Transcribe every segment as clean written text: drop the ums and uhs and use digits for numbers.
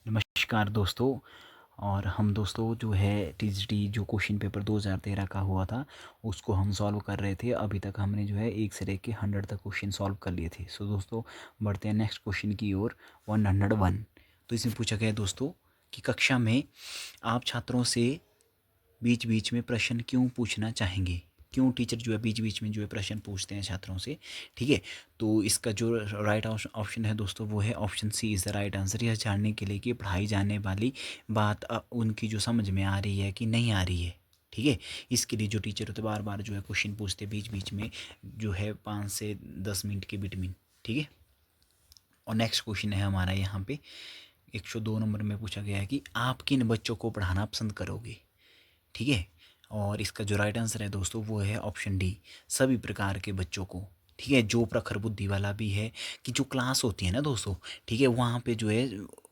नमस्कार दोस्तों। और हम दोस्तों जो है टीजीटी जो क्वेश्चन पेपर 2013 का हुआ था उसको हम सॉल्व कर रहे थे। अभी तक हमने जो है 1 से लेके 100 तक क्वेश्चन सॉल्व कर लिए थे। सो दोस्तों बढ़ते हैं नेक्स्ट क्वेश्चन की ओर, 101। तो इसमें पूछा गया है दोस्तों कि कक्षा में आप छात्रों से बीच बीच में प्रश्न क्यों पूछना चाहेंगे। क्यों टीचर जो है बीच बीच में जो है प्रश्न पूछते हैं छात्रों से। ठीक है, तो इसका जो राइट ऑप्शन है दोस्तों वो है option C is the right answer. यह जानने के लिए कि पढ़ाई जाने वाली बात उनकी जो समझ में आ रही है कि नहीं आ रही है। ठीक है, इसके लिए जो टीचर होते बार बार जो है क्वेश्चन पूछते बीच बीच में, जो है 5 से 10 मिनट के बिटवीन। ठीक है, और नेक्स्ट क्वेश्चन है हमारा यहाँ पे 102 नंबर में पूछा गया है कि आप किन बच्चों को पढ़ाना पसंद करोगे। ठीक है, और इसका जो राइट आंसर है दोस्तों वो है ऑप्शन डी, सभी प्रकार के बच्चों को। ठीक है, जो प्रखर बुद्धि वाला भी है, कि जो क्लास होती है ना दोस्तों, ठीक है, वहाँ पे जो है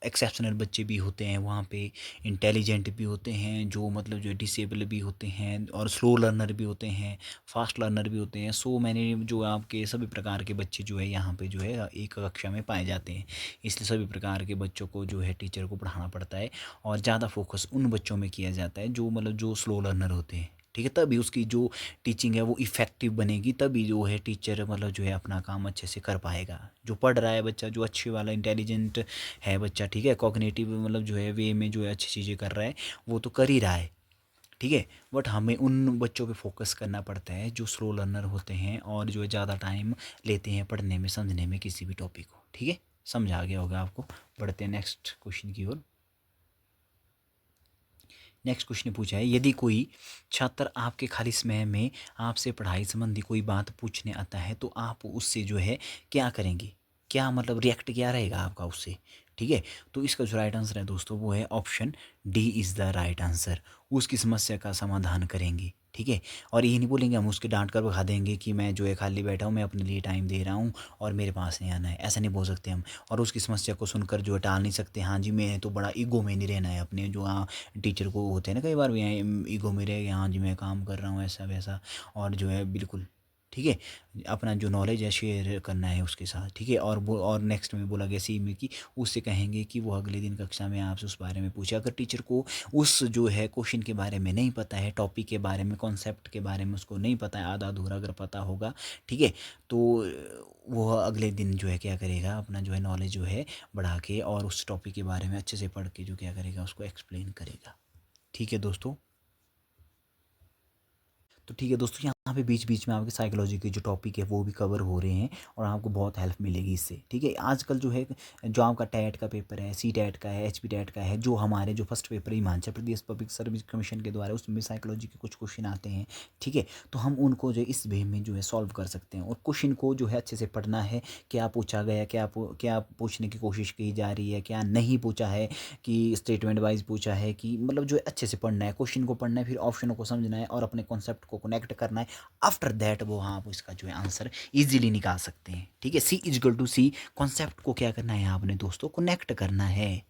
एक्सेप्शनल बच्चे भी होते हैं, वहाँ पे इंटेलिजेंट भी होते हैं, जो मतलब जो है डिसेबल भी होते हैं, और स्लो लर्नर भी होते हैं, फास्ट लर्नर भी होते हैं। सो मैंने जो आपके सभी प्रकार के बच्चे जो है यहाँ पे जो है एक कक्षा में पाए जाते हैं। इसलिए सभी प्रकार के बच्चों को जो है टीचर को पढ़ाना पड़ता है, और ज़्यादा फोकस उन बच्चों में किया जाता है जो मतलब जो स्लो लर्नर होते हैं। ठीक है, तभी उसकी जो टीचिंग है वो इफ़ेक्टिव बनेगी, तभी जो है टीचर मतलब जो है अपना काम अच्छे से कर पाएगा। जो पढ़ रहा है बच्चा, जो अच्छे वाला इंटेलिजेंट है बच्चा, ठीक है, कॉग्निटिव मतलब जो है वे में जो है अच्छी चीज़ें कर रहा है, वो तो कर ही रहा है। ठीक है, बट हमें उन बच्चों पे फोकस करना पड़ता है जो स्लो लर्नर होते हैं और जो है ज़्यादा टाइम लेते हैं पढ़ने में, समझने में किसी भी टॉपिक को। ठीक है, समझ आ गया होगा आपको। बढ़ते हैं नेक्स्ट क्वेश्चन की ओर। नेक्स्ट क्वेश्चन पूछा है, यदि कोई छात्र आपके खाली समय में आपसे पढ़ाई संबंधी कोई बात पूछने आता है तो आप उससे जो है क्या करेंगे, क्या मतलब रिएक्ट क्या रहेगा आपका उससे। ठीक है, तो इसका जो राइट आंसर है दोस्तों वो है option D is the right answer. उसकी समस्या का समाधान करेंगे। ठीक है, और ये नहीं बोलेंगे हम उसके डांट कर भगा देंगे कि मैं जो है खाली बैठा हूँ, मैं अपने लिए टाइम दे रहा हूँ और मेरे पास नहीं आना है, ऐसा नहीं बोल सकते हम। और उसकी समस्या को सुनकर जो है टाल नहीं सकते, हाँ जी मैं तो बड़ा ईगो में नहीं रहना है अपने, जो टीचर को होते हैं ना कई बार भी ईगो में रह गया, हाँ जी मैं काम कर रहा हूँ ऐसा वैसा, और जो है बिल्कुल। ठीक है, अपना जो नॉलेज है शेयर करना है उसके साथ। ठीक है, और वो और नेक्स्ट में बोला गया सी में कि उससे कहेंगे कि वो अगले दिन कक्षा में आपसे उस बारे में पूछे। अगर टीचर को उस जो है क्वेश्चन के बारे में नहीं पता है, टॉपिक के बारे में, कॉन्सेप्ट के बारे में उसको नहीं पता है, आधा अधूरा अगर पता होगा, ठीक है, तो वो अगले दिन जो है क्या करेगा, अपना जो है नॉलेज जो है बढ़ा के और उस टॉपिक के बारे में अच्छे से पढ़ के जो क्या करेगा उसको एक्सप्लेन करेगा। ठीक है दोस्तों। तो ठीक है दोस्तों, यहाँ पे बीच बीच में आपके साइकोलॉजी के जो टॉपिक है वो भी कवर हो रहे हैं और आपको बहुत हेल्प मिलेगी इससे। ठीक है, आजकल जो है जो आपका टैट का पेपर है, सी टैट का है, एच पी टैट का है, जो हमारे जो फर्स्ट पेपर है Himachal Pradesh public service commission के द्वारा, उसमें भी साइकोलॉजी के कुछ क्वेश्चन आते हैं। ठीक है, तो हम उनको जो है इस वे में जो है सॉल्व कर सकते हैं, और क्वेश्चन को जो है अच्छे से पढ़ना है, क्या पूछा गया, क्या पूछने की कोशिश की जा रही है, क्या नहीं पूछा है, कि स्टेटमेंट वाइज पूछा है, कि मतलब जो है अच्छे से पढ़ना है, क्वेश्चन को पढ़ना है, फिर ऑप्शनों को समझना है और अपने कॉन्सेप्ट को कनेक्ट करना है। आफ्टर दैट वो हाँ, आप इसका जो है आंसर इजीली निकाल सकते हैं। ठीक है, सी इजगल टू सी, कॉन्सेप्ट को क्या करना है आपने दोस्तों, कनेक्ट करना है।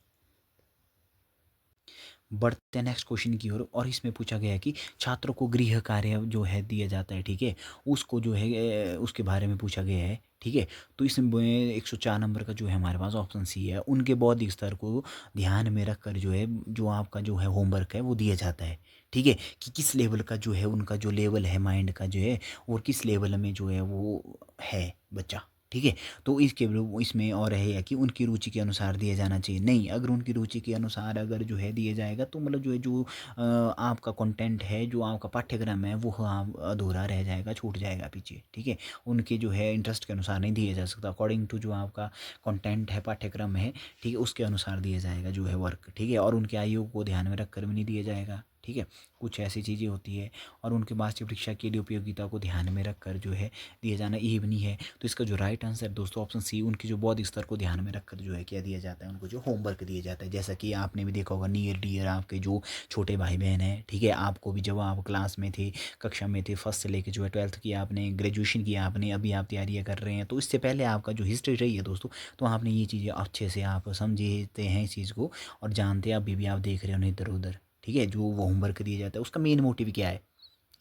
बढ़ते हैं नेक्स्ट क्वेश्चन की ओर, और इसमें पूछा गया है कि छात्रों को गृह कार्य जो है दिया जाता है, ठीक है, उसको जो है उसके बारे में पूछा गया है। ठीक है, तो इसमें 104 नंबर का जो है हमारे पास ऑप्शन सी है, उनके बौद्धिक स्तर को ध्यान में रखकर जो है जो आपका जो है होमवर्क है वो दिया जाता है। ठीक है, कि किस लेवल का जो है उनका जो लेवल है माइंड का जो है, और किस लेवल में जो है वो है बच्चा। ठीक है, तो इसके इसमें और है कि उनकी रुचि के अनुसार दिया जाना चाहिए। नहीं, अगर उनकी रुचि के अनुसार अगर जो है दिया जाएगा तो मतलब जो है जो आपका कंटेंट है, जो आपका पाठ्यक्रम है वो हाँ अधूरा रह जाएगा, छूट जाएगा पीछे। ठीक है, उनके जो है इंटरेस्ट के अनुसार नहीं दिया जा सकता, अकॉर्डिंग टू जो आपका कंटेंट है, पाठ्यक्रम है, ठीक है, उसके अनुसार दिया जाएगा जो है वर्क। ठीक है, और उनके आयु को ध्यान में रखकर भी नहीं दिया जाएगा। ठीक है, कुछ ऐसी चीज़ें होती है, और उनके वार्षिक परीक्षा के लिए उपयोगिता को ध्यान में रखकर जो है दिया जाना, ये भी नहीं है। तो इसका जो राइट आंसर दोस्तों ऑप्शन सी, उनकी जो बौद्धिक स्तर को ध्यान में रखकर जो है क्या दिया जाता है, उनको जो होमवर्क दिया जाता है। जैसा कि आपने भी देखा होगा, नियर डियर आपके जो छोटे भाई बहन हैं, ठीक है, आपको भी जब आप क्लास में थे, कक्षा में थे, फर्स्ट से लेकर जो है 12th की आपने, ग्रेजुएशन किया आपने, अभी आप तैयारियाँ कर रहे हैं, तो इससे पहले आपका जो हिस्ट्री रही है दोस्तों, तो आपने ये चीज़ें अच्छे से आप समझते हैं इस चीज़ को, और जानते हैं, अभी भी आप देख रहे हो नहीं इधर उधर। ठीक है, जो वो होमवर्क दिया जाता है उसका मेन मोटिव क्या है,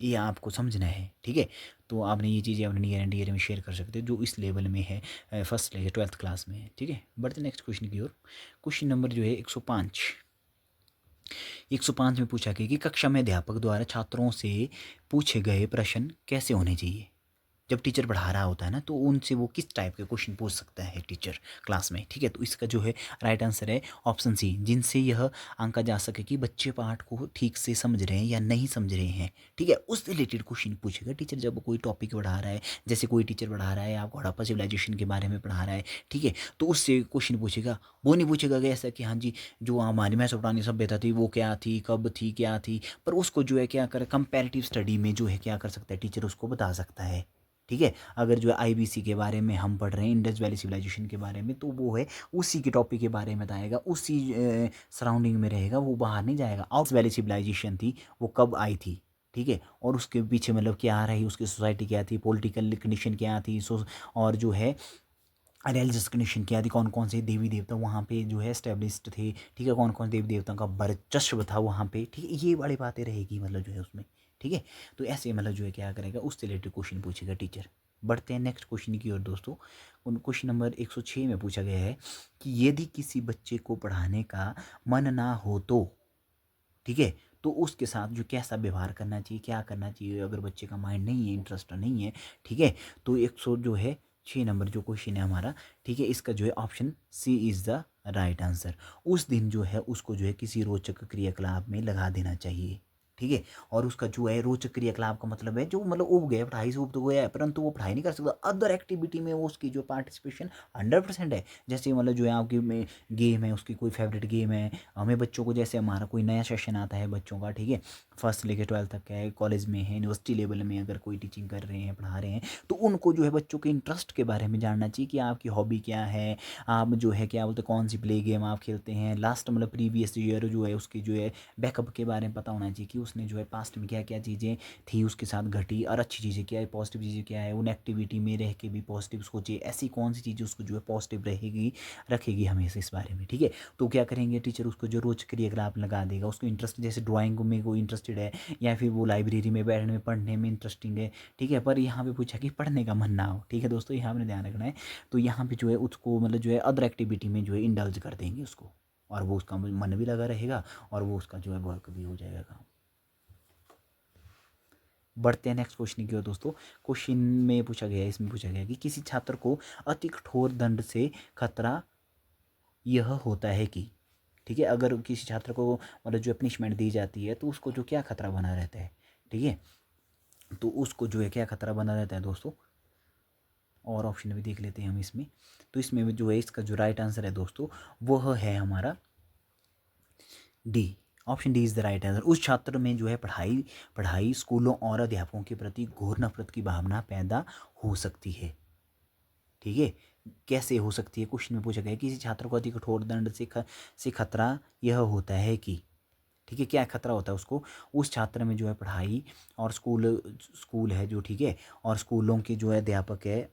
ये आपको समझना है, ठीक है। तो आपने ये चीज़ें अपने नियर एंड डियर में शेयर कर सकते हो जो इस लेवल में है, फर्स्ट लेवल 12th क्लास में है, ठीक है। बढ़ते नेक्स्ट क्वेश्चन की ओर। क्वेश्चन नंबर जो है 105। 105 में पूछा गया कि कक्षा में अध्यापक द्वारा छात्रों से पूछे गए प्रश्न कैसे होने चाहिए। जब टीचर पढ़ा रहा होता है ना, तो उनसे वो किस टाइप के क्वेश्चन पूछ सकता है टीचर क्लास में, ठीक है। तो इसका जो है राइट आंसर है ऑप्शन सी, जिनसे यह आंका जा सके कि बच्चे पाठ को ठीक से समझ रहे हैं या नहीं समझ रहे हैं, ठीक है। उस रिलेटेड क्वेश्चन पूछेगा टीचर जब कोई टॉपिक पढ़ा रहा है। जैसे कोई टीचर पढ़ा रहा है आपको हड़प्पा सिविलाइजेशन के बारे में पढ़ा रहा है, ठीक है, तो उससे क्वेश्चन पूछेगा। वो नहीं पूछेगा कि ऐसा कि हाँ जी जो हमारी मेसोपोटामिया सभ्यता थी वो क्या थी, कब थी, क्या थी, पर उसको जो है क्या कर कंपैरेटिव स्टडी में जो है क्या कर सकता है टीचर, उसको बता सकता है, ठीक है। अगर जो है आईबीसी के बारे में हम पढ़ रहे हैं, इंडस वैली सिविलाइजेशन के बारे में, तो वो है उसी के टॉपिक के बारे में बताएगा, उसी सराउंडिंग में रहेगा, वो बाहर नहीं जाएगा। आउट वैली सिविलाइजेशन थी वो कब आई थी, ठीक है, और उसके पीछे मतलब क्या रही, उसकी सोसाइटी क्या थी, पॉलिटिकल कंडीशन क्या थी, और जो है रिलीजियस कंडीशन क्या थी, कौन कौन से देवी देवता वहाँ पे जो है एस्टेब्लिश्ड थे, ठीक है, कौन कौन देवी देवताओं का वर्चस्व था वहाँ पे, ठीक है, ये बड़ी बातें रहेगी मतलब जो है उसमें, ठीक है। तो ऐसे मतलब जो है क्या करेगा, उससे रिलेटेड क्वेश्चन पूछेगा टीचर। बढ़ते हैं नेक्स्ट क्वेश्चन की ओर दोस्तों। उन क्वेश्चन नंबर 106 में पूछा गया है कि यदि किसी बच्चे को पढ़ाने का मन ना हो तो, ठीक है, तो उसके साथ जो कैसा व्यवहार करना चाहिए, क्या करना चाहिए अगर बच्चे का माइंड नहीं है, इंटरेस्ट नहीं है, ठीक है। तो 100 जो है 6 नंबर जो क्वेश्चन है हमारा, ठीक है, इसका जो है option C is the right answer. उस दिन जो है उसको जो है किसी रोचक क्रियाकलाप में लगा देना चाहिए, ठीक है। और उसका जो है रोचक क्रियाकलाप का मतलब है जो मतलब उब गया, पढ़ाई से उब तो गया है परंतु वो पढ़ाई नहीं कर सकता, अदर एक्टिविटी में वो उसकी जो पार्टिसिपेशन 100% है। जैसे मतलब जो है आपकी में गेम है, उसकी कोई फेवरेट गेम है। हमें बच्चों को जैसे हमारा कोई नया सेशन आता है बच्चों का, ठीक है, फर्स्ट लेके 12th तक का है, कॉलेज में है, यूनिवर्सिटी लेवल में अगर कोई टीचिंग कर रहे हैं, पढ़ा रहे हैं, तो उनको जो है बच्चों के इंटरेस्ट के बारे में जानना चाहिए कि आपकी हॉबी क्या है, आप जो है क्या बोलते हैं कौन सी प्ले गेम आप खेलते हैं, लास्ट मतलब प्रीवियस ईयर जो है उसकी जो है बैकअप के बारे में पता होना चाहिए कि उसने जो है पास्ट में क्या क्या चीज़ें थी उसके साथ घटी, और अच्छी चीज़ें क्या है, पॉजिटिव चीज़ें क्या है, उन एक्टिविटी में रह के भी पॉजिटिव सोचे, ऐसी कौन सी चीज़ें उसको जो है पॉजिटिव रहेगी, रखेगी हमेशा इस बारे में, ठीक है। तो क्या करेंगे टीचर, उसको जो रोज क्रियाकलाप लगा देगा, उसको इंटरेस्ट जैसे ड्राइंग में कोई इंटरेस्टेड है या फिर वो लाइब्रेरी में बैठने में पढ़ने में इंटरेस्टिंग है, ठीक है, पर यहाँ पे पूछा कि पढ़ने का मन ना हो, ठीक है दोस्तों, यहाँ हमने ध्यान रखना है। तो यहाँ पे जो है उसको मतलब जो है अदर एक्टिविटी में जो है इंडल्ज कर देंगे उसको, और वो उसका मन भी लगा रहेगा और वो उसका जो है वर्क भी हो जाएगा काम। बढ़ते हैं नेक्स्ट क्वेश्चन की ओर दोस्तों। क्वेश्चन में पूछा गया है, इसमें पूछा गया कि किसी छात्र को अति कठोर दंड से खतरा यह होता है कि, ठीक है, अगर किसी छात्र को मतलब जो पनिशमेंट दी जाती है तो उसको जो क्या खतरा बना रहता है, ठीक है, तो उसको जो है क्या खतरा बना रहता है दोस्तों। और ऑप्शन भी देख लेते हैं हम इसमें। तो इसमें जो है इसका जो राइट आंसर है दोस्तों वह है हमारा D. Option D is the right answer. उस छात्र में जो है पढ़ाई पढ़ाई स्कूलों और अध्यापकों के प्रति घोर नफरत की भावना पैदा हो सकती है, ठीक है। कैसे हो सकती है, क्वेश्चन में पूछा गया है किसी छात्र को अति कठोर दंड से खतरा यह होता है कि, ठीक है, क्या खतरा होता है उसको, उस छात्र में जो है पढ़ाई और स्कूल है जो, ठीक है, और स्कूलों के जो है अध्यापक है,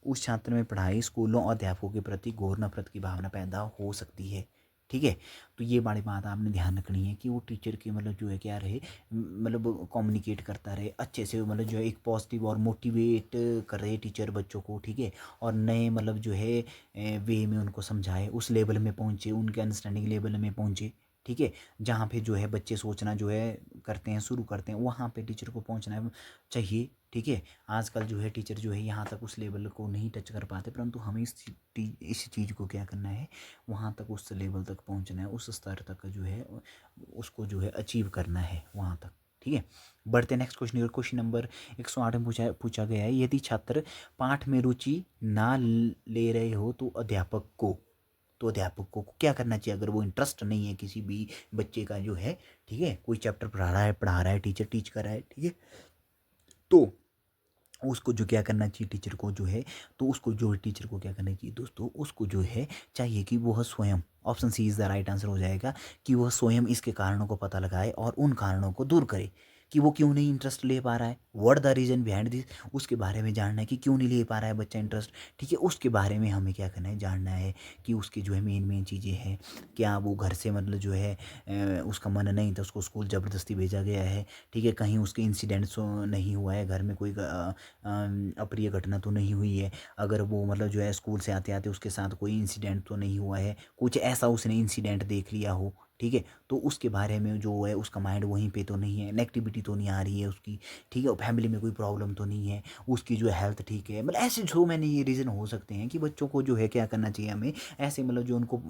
उस छात्र में पढ़ाई स्कूलों और अध्यापकों के प्रति घोर नफरत की भावना पैदा हो सकती है, ठीक है। तो ये बड़ी बात आपने ध्यान रखनी है कि वो टीचर के मतलब जो है क्या रहे, मतलब कम्युनिकेट करता रहे अच्छे से, मतलब जो है एक पॉजिटिव और मोटिवेट कर रहे टीचर बच्चों को, ठीक है, और नए मतलब जो है वे में उनको समझाए, उस लेवल में पहुँचे, उनके अंडरस्टैंडिंग लेवल में पहुँचे, ठीक है। जहाँ पे जो है बच्चे सोचना जो है करते हैं, शुरू करते हैं, वहाँ पे टीचर को पहुँचना चाहिए, ठीक है। आजकल जो है टीचर जो है यहाँ तक उस लेवल को नहीं टच कर पाते, परंतु हमें इस चीज़ को क्या करना है, वहाँ तक उस लेवल तक पहुँचना है, उस स्तर तक जो है उसको जो है अचीव करना है वहाँ तक, ठीक है। बढ़ते नेक्स्ट क्वेश्चन। क्वेश्चन नंबर 108 में पूछा गया है यदि छात्र पाठ में रुचि ना ले रहे हो तो अध्यापक को क्या करना चाहिए अगर वो इंटरेस्ट नहीं है किसी भी बच्चे का जो है, ठीक है, कोई चैप्टर पढ़ा रहा है टीचर टीच कर रहा है, ठीक है, तो उसको जो क्या करना चाहिए टीचर को जो है, तो उसको जो टीचर को क्या करना चाहिए दोस्तों, उसको जो है चाहिए कि वह स्वयं, option C is the right answer हो जाएगा, कि वह स्वयं इसके कारणों को पता लगाए और उन कारणों को दूर करे, कि वो क्यों नहीं इंटरेस्ट ले पा रहा है, what the reason behind this, उसके बारे में जानना है कि क्यों नहीं ले पा रहा है बच्चा इंटरेस्ट। ठीक है, उसके बारे में हमें क्या करना है, जानना है कि उसकी जो है मेन चीज़ें हैं। क्या वो घर से मतलब जो है उसका मन नहीं था, उसको स्कूल ज़बरदस्ती भेजा गया है। ठीक है, कहीं उसके इंसिडेंट्स नहीं हुआ है, घर में कोई अप्रिय घटना तो नहीं हुई है। अगर वो मतलब जो है स्कूल से आते आते उसके साथ कोई इंसिडेंट तो नहीं हुआ है, कुछ ऐसा उसने इंसिडेंट देख लिया हो। ठीक है, तो उसके बारे में जो है उसका माइंड वहीं पे तो नहीं है, नेगेटिविटी तो नहीं आ रही है उसकी। ठीक है, फैमिली में कोई प्रॉब्लम तो नहीं है, उसकी जो है हेल्थ ठीक है। मतलब ऐसे जो मैंने ये रीज़न हो सकते हैं कि बच्चों को जो है क्या करना चाहिए हमें, ऐसे मतलब जो उनको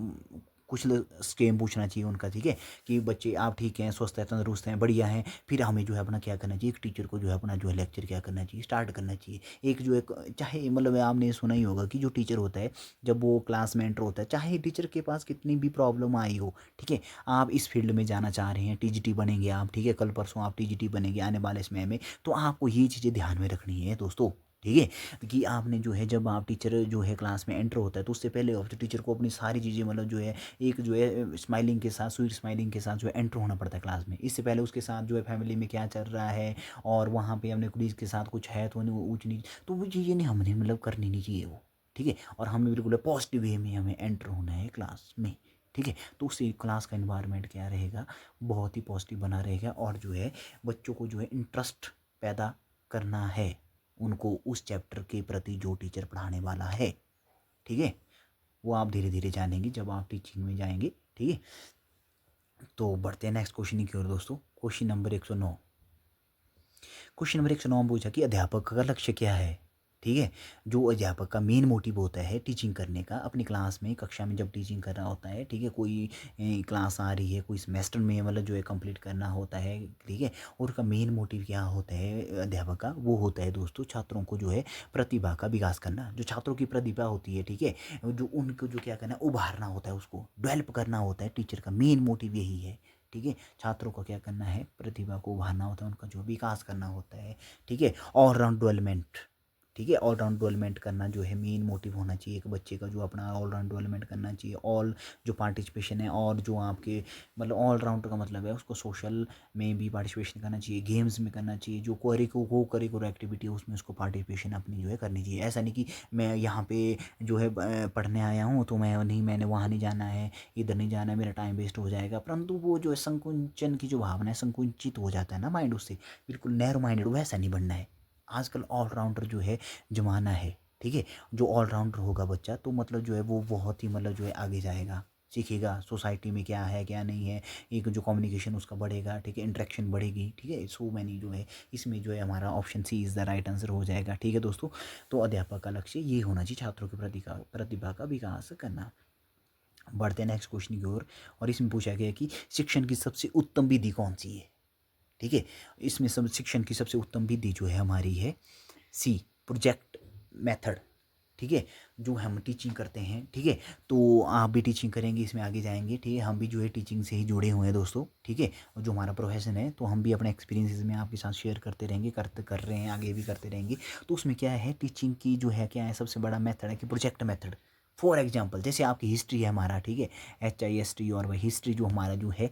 कुछ स्केम पूछना चाहिए उनका। ठीक है, कि बच्चे आप ठीक हैं, स्वस्थ हैं, तंदुरुस्त हैं, बढ़िया हैं। फिर हमें जो है अपना क्या करना चाहिए, एक टीचर को जो है अपना जो है लेक्चर क्या करना चाहिए, स्टार्ट करना चाहिए। एक जो एक चाहे मतलब आपने सुना ही होगा कि जो टीचर होता है जब वो क्लास में एंटर होता है, चाहे टीचर के पास कितनी भी प्रॉब्लम आई हो, ठीक है, आप इस फील्ड में जाना चाह रहे हैं, टीजीटी बनेंगे आप, ठीक है, कल परसों आप टीजीटी बनेंगे आने वाले समय में, तो आपको ये चीज़ें ध्यान में रखनी है दोस्तों। ठीक है, कि आपने जो है जब आप टीचर जो है क्लास में एंटर होता है तो उससे पहले आप टीचर को अपनी सारी चीज़ें मतलब जो है एक जो है स्माइलिंग के साथ, स्वीट स्माइलिंग के साथ जो है एंटर होना पड़ता है क्लास में। इससे पहले उसके साथ जो है फैमिली में क्या चल रहा है और वहाँ पे अपने कुलीग के साथ कुछ है तो नहीं, वो ऊँच नीच, तो वो चीज़ें नहीं हमने मतलब करनी नहीं चाहिए वो। ठीक है, और हमें बिल्कुल पॉजिटिव वे में हमें एंटर होना है क्लास में। ठीक है, तो उससे क्लास का इन्वायरमेंट क्या रहेगा, बहुत ही पॉजिटिव बना रहेगा। और जो है बच्चों को जो है इंटरेस्ट पैदा करना है उनको उस चैप्टर के प्रति जो टीचर पढ़ाने वाला है। ठीक है, वो आप धीरे धीरे जानेंगे जब आप टीचिंग में जाएंगे। ठीक है, तो बढ़ते हैं नेक्स्ट क्वेश्चन की ओर दोस्तों। Question number 109। क्वेश्चन नंबर 109 पूछा कि अध्यापक का लक्ष्य क्या है। ठीक है, जो अध्यापक का मेन मोटिव होता है टीचिंग करने का, अपनी क्लास में कक्षा में जब टीचिंग कर रहा होता है, ठीक है, कोई क्लास आ रही है, कोई सेमेस्टर में मतलब जो है कंप्लीट करना होता है। ठीक है, और उसका मेन मोटिव क्या होता है अध्यापक का, वो होता है दोस्तों छात्रों को जो है प्रतिभा का विकास करना। जो छात्रों की प्रतिभा होती है, ठीक है, जो उनको जो क्या करना है, उभारना होता है, उसको डेवलप करना होता है। टीचर का मेन मोटिव यही है। ठीक है, छात्रों को क्या करना है, प्रतिभा को उभारना होता है, उनका जो विकास करना होता है। ठीक है, ऑलराउंड डेवलपमेंट। ठीक है, ऑलराउंड डेवलपमेंट करना जो है मेन मोटिव होना चाहिए एक बच्चे का, जो अपना ऑलराउंड डेवलपमेंट करना चाहिए। ऑल जो पार्टिसिपेशन है, और जो आपके मतलब ऑलराउंड का मतलब है उसको सोशल में भी पार्टिसिपेशन करना चाहिए, गेम्स में करना चाहिए, जो को करिकुलर एक्टिविटी है उसमें उसको पार्टिसिपेशन अपनी जो है करनी चाहिए। ऐसा नहीं कि मैं यहाँ पे जो है पढ़ने आया हूँ तो मैंने वहाँ नहीं जाना है, इधर नहीं जाना है, मेरा टाइम वेस्ट हो जाएगा। परंतु वो जो है संकुचन की जो भावना है, संकुचित हो जाता है ना माइंड उससे, बिल्कुल नैरो माइंडेड, वैसा नहीं बनना है। आजकल ऑलराउंडर जो है ज़माना है। ठीक है, जो ऑलराउंडर होगा बच्चा तो मतलब जो है वो बहुत ही मतलब जो है आगे जाएगा, सीखेगा सोसाइटी में क्या है क्या नहीं है, एक जो कम्युनिकेशन उसका बढ़ेगा। ठीक है, इंटरेक्शन बढ़ेगी। ठीक है, सो मैनी जो है इसमें जो है हमारा option C is the right answer हो जाएगा। ठीक है दोस्तों, तो अध्यापक का लक्ष्य ये होना चाहिए, छात्रों की प्रतिभा का विकास करना। बढ़ते हैं नेक्स्ट क्वेश्चन की ओर। और इसमें पूछा गया कि शिक्षण की सबसे उत्तम विधि कौन सी है। ठीक है, इसमें सब शिक्षण की सबसे उत्तम विधि जो है हमारी है सी, प्रोजेक्ट मेथड। ठीक है, जो हम टीचिंग करते हैं, ठीक है, तो आप भी टीचिंग करेंगे, इसमें आगे जाएंगे। ठीक है, हम भी जो है टीचिंग से ही जुड़े हुए हैं दोस्तों। ठीक है, और जो हमारा प्रोफेशन है तो हम भी अपने एक्सपीरियंसेस में आपके साथ शेयर करते रहेंगे, कर रहे हैं, आगे भी करते रहेंगे। तो उसमें क्या है, टीचिंग की जो है क्या है, सबसे बड़ा मेथड है कि प्रोजेक्ट मेथड। फॉर एग्जाम्पल जैसे आपकी हिस्ट्री है हमारा, ठीक है, HIST, और वह हिस्ट्री जो हमारा जो है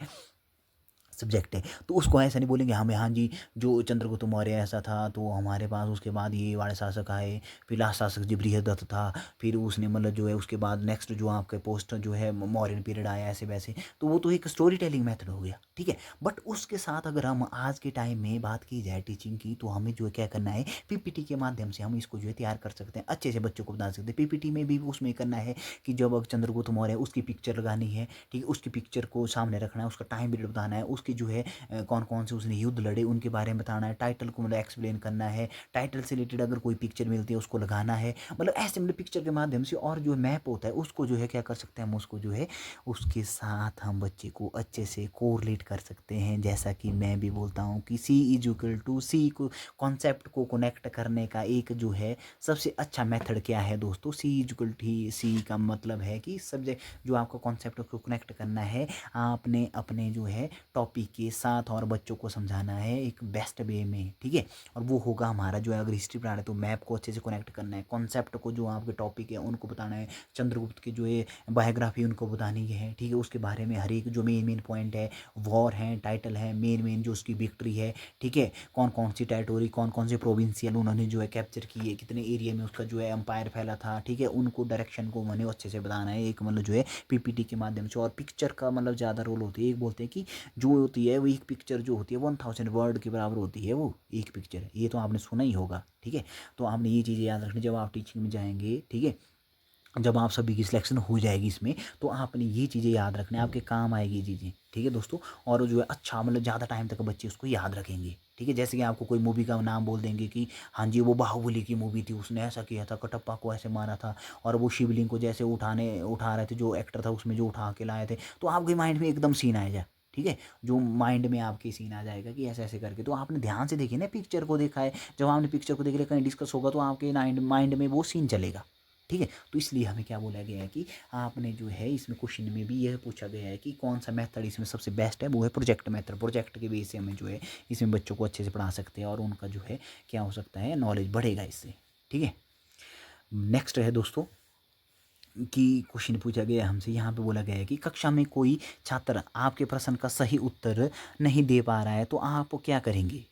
सब्जेक्ट है, तो उसको ऐसा नहीं बोलेंगे हमें, हाँ जी जो चंद्रगुप्त मौर्य ऐसा था तो हमारे पास उसके बाद ये वाले शासक आए, फिर लास्ट शासक जो बृहदत्त था, फिर उसने मतलब जो है उसके बाद नेक्स्ट जो आपके पोस्ट जो है मौर्यन पीरियड आया, ऐसे वैसे। तो वो तो एक स्टोरी टेलिंग मेथड हो गया। ठीक है, बट उसके साथ अगर हम आज के टाइम में बात की जाए टीचिंग की, तो हमें जो है क्या करना है, PPT के माध्यम से हम इसको जो है तैयार कर सकते हैं, अच्छे से बच्चों को बता सकते हैं। PPT में भी उसमें करना है कि जब चंद्रगुप्त मौर्य उसकी पिक्चर लगानी है, ठीक है, उसकी पिक्चर को सामने रखना है, उसका टाइम पीरियड बताना है, उसकी जो है कौन कौन से उसने युद्ध लड़े उनके बारे में बताना है, टाइटल को मतलब एक्सप्लेन करना है, टाइटल से रिलेटेड अगर कोई पिक्चर मिलती है उसको लगाना है, मतलब ऐसे मतलब पिक्चर के माध्यम से। और जो मैप होता है उसको जो है क्या कर सकते हैं हम, उसको जो है उसके साथ हम बच्चे को अच्छे से कोरिलेट कर सकते हैं। जैसा कि मैं भी बोलता हूँ कि C=C को कॉन्सेप्ट को कनेक्ट करने का एक जो है सबसे अच्छा मेथड क्या है दोस्तों, C का मतलब है कि सब्जेक्ट जो आपका कॉन्सेप्ट को कनेक्ट करना है, आपने अपने जो है टॉपिक टॉपिक के साथ और बच्चों को समझाना है एक बेस्ट वे में, ठीक है। और वो होगा हमारा जो है, अगर हिस्ट्री पढ़ा रहे तो मैप को अच्छे से कनेक्ट करना है, कॉन्सेप्ट को जो आपके टॉपिक है उनको बताना है, चंद्रगुप्त की जो है बायोग्राफी उनको बतानी है, ठीक है। उसके बारे में हर एक जो मेन पॉइंट है, वॉर है, टाइटल है, मेन जो उसकी विक्ट्री है, ठीक है, कौन कौन सी टेरिटोरी, कौन कौन से प्रोविंशियल उन्होंने जो है कैप्चर किए, कितने एरिया में उसका जो है एम्पायर फैला था, ठीक है। उनको डायरेक्शन को मैंने अच्छे से बताना है एक मतलब जो है पीपीटी के माध्यम से। और पिक्चर का मतलब ज़्यादा रोल होती है, एक बोलते हैं कि जो होती है वो एक पिक्चर जो होती है 1000 वर्ड के बराबर होती है वो एक पिक्चर, ये तो आपने सुना ही होगा, ठीक है। तो आपने ये चीज़ें याद रखनी जब आप टीचिंग में जाएंगे, ठीक है। जब आप सभी की सिलेक्शन हो जाएगी इसमें, तो आपने ये चीज़ें याद रखना है, आपके काम आएगी ये चीज़ें, ठीक है दोस्तों। और जो है अच्छा मतलब ज़्यादा टाइम तक बच्चे उसको याद रखेंगे, ठीक है। जैसे कि आपको कोई मूवी का नाम बोल देंगे कि हाँ जी वो बाहुबली की मूवी थी, उसने ऐसा किया था, कटप्पा को ऐसे मारा था, और वो शिवलिंग को जैसे उठा रहे थे, जो एक्टर था उसमें जो उठा के लाए थे, तो आपके माइंड में एकदम सीन आएगा, ठीक है। जो माइंड में आपके सीन आ जाएगा कि ऐसे ऐसे करके, तो आपने ध्यान से देखिए ना, पिक्चर को देखा है, जब आपने पिक्चर को देख लिया, कहीं डिस्कस होगा तो आपके माइंड में वो सीन चलेगा, ठीक है। तो इसलिए हमें क्या बोला गया है कि आपने जो है इसमें क्वेश्चन में भी यह पूछा गया है कि कौन सा मेथड इसमें सबसे बेस्ट है, वो है प्रोजेक्ट मेथड। प्रोजेक्ट के बेस से हमें जो है इसमें बच्चों को अच्छे से पढ़ा सकते हैं, और उनका जो है क्या हो सकता है, नॉलेज बढ़ेगा इससे, ठीक है। नेक्स्ट है दोस्तों कि क्वेश्चन पूछा गया है हमसे, यहाँ पे बोला गया है कि कक्षा में कोई छात्र आपके प्रश्न का सही उत्तर नहीं दे पा रहा है, तो आप क्या करेंगे।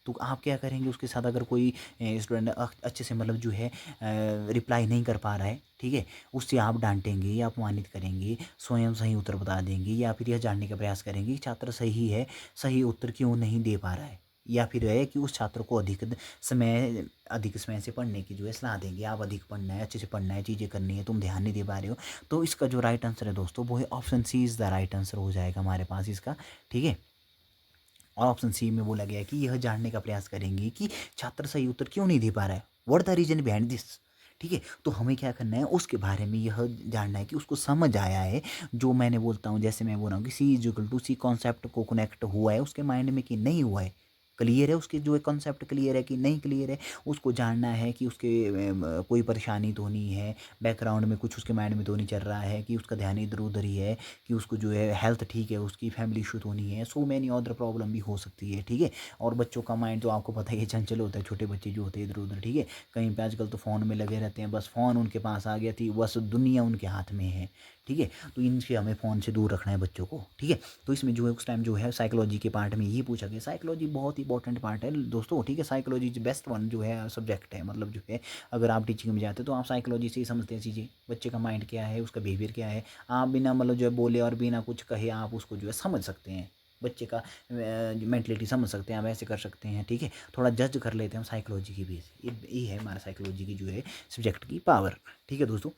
तो आप क्या करेंगे उसके साथ, अगर कोई स्टूडेंट अच्छे से मतलब जो है रिप्लाई नहीं कर पा रहा है, ठीक है, उससे आप डांटेंगे या अपमानित करेंगे, स्वयं सही उत्तर बता देंगे, या फिर यह जानने का प्रयास करेंगे कि छात्र सही है, सही उत्तर क्यों नहीं दे पा रहा है, या फिर है कि उस छात्र को अधिक समय से पढ़ने की जो है सलाह देंगे। आप अधिक पढ़ना है, अच्छे से पढ़ना है, चीज़ें करनी है, तुम ध्यान नहीं दे पा रहे हो। तो इसका जो राइट आंसर है दोस्तों, वो है option C is the right answer हो जाएगा हमारे पास इसका, ठीक है। और ऑप्शन सी में बोला गया है कि यह जानने का प्रयास करेंगे कि छात्र सही उत्तर क्यों नहीं दे पा रहा है, what the reason behind this, ठीक है। तो हमें क्या करना है, उसके बारे में यह जानना है कि उसको समझ आया है, जो मैंने बोलता हूँ, जैसे मैं बोल रहा हूँ कि C is equal to C, concept को कनेक्ट हुआ है उसके माइंड में कि नहीं हुआ है, क्लियर है उसके जो है कॉन्सेप्ट, क्लियर है कि नहीं क्लियर है। उसको जानना है कि उसके कोई परेशानी तो नहीं है, बैकग्राउंड में कुछ उसके माइंड में तो नहीं चल रहा है, कि उसका ध्यान इधर उधर ही है, कि उसको जो है हेल्थ ठीक है, उसकी फैमिली इशू तो नहीं है, सो मैनी अदर प्रॉब्लम भी हो सकती है, ठीक है। और बच्चों का माइंड तो आपको पता ही है, चंचल होता है, छोटे बच्चे जो होते हैं इधर उधर, ठीक है। कहीं पे आजकल तो फ़ोन में लगे रहते हैं, बस फ़ोन उनके पास आ गया थी, बस दुनिया उनके हाथ में है, ठीक है। तो इनसे हमें फ़ोन से दूर रखना है बच्चों को, ठीक है। तो इसमें जो है उस टाइम जो है साइकोलॉजी के पार्ट में ये पूछा गया, साइकोलॉजी बहुत ही इंपॉर्टेंट पार्ट है दोस्तों, ठीक है। साइकोलॉजी बेस्ट वन जो है सब्जेक्ट है, मतलब जो है अगर आप टीचिंग में जाते हैं तो आप साइकोलॉजी से ही समझते हैं चीज़ें, बच्चे का माइंड क्या है, उसका बिहेवियर क्या है। आप बिना मतलब जो है बोले और बिना कुछ कहे आप उसको जो है समझ सकते हैं, बच्चे का मेंटलिटी समझ सकते हैं, आप ऐसे कर सकते हैं, ठीक है। थोड़ा जज कर लेते हैं हम साइकोलॉजी की बेस, ये है हमारा साइकोलॉजी की जो है सब्जेक्ट की पावर, ठीक है दोस्तों।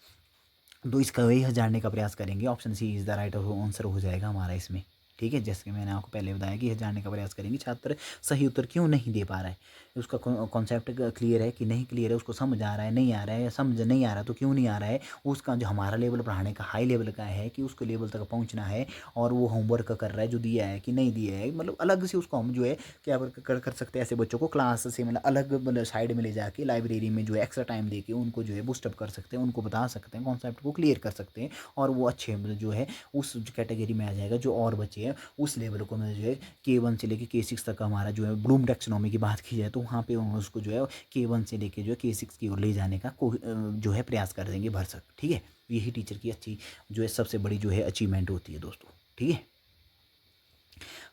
तो इसका वही जानने का प्रयास करेंगे, option C is the right answer हो जाएगा हमारा इसमें, ठीक है। जैसे कि मैंने आपको पहले बताया कि यह जानने का प्रयास करेंगे छात्र सही उत्तर क्यों नहीं दे पा रहा है, उसका कॉन्सेप्ट क्लियर है कि नहीं क्लियर है, उसको समझ आ रहा है नहीं आ रहा है, या समझ नहीं आ रहा तो क्यों नहीं आ रहा है, उसका जो हमारा लेवल पढ़ाने का हाई लेवल का है कि उसको लेवल तक पहुंचना है, और वो होमवर्क कर रहा है जो दिया है कि नहीं दिया है, मतलब अलग से उसको हम जो है क्या कर सकते हैं, ऐसे बच्चों को क्लास से मतलब अलग मतलब साइड में ले जाके लाइब्रेरी में जो है एक्स्ट्रा टाइम दे के उनको जो है बूस्टअप कर सकते हैं, उनको बता सकते हैं, कॉन्सेप्ट को क्लियर कर सकते हैं, और वो अच्छे मतलब जो है उस कैटेगरी में आ जाएगा, जो और बच्चे हैं उस लेवल को मतलब जो है K1 से लेके K6 तक का हमारा जो है ब्लूम टैक्सोनॉमी की बात की जाए तो वहाँ पे उसको जो है K1 से लेके जो है K6 की ओर ले जाने का जो है प्रयास कर देंगे भरसक, ठीक है। यही टीचर की अच्छी जो है सबसे बड़ी जो है अचीवमेंट होती है दोस्तों, ठीक है।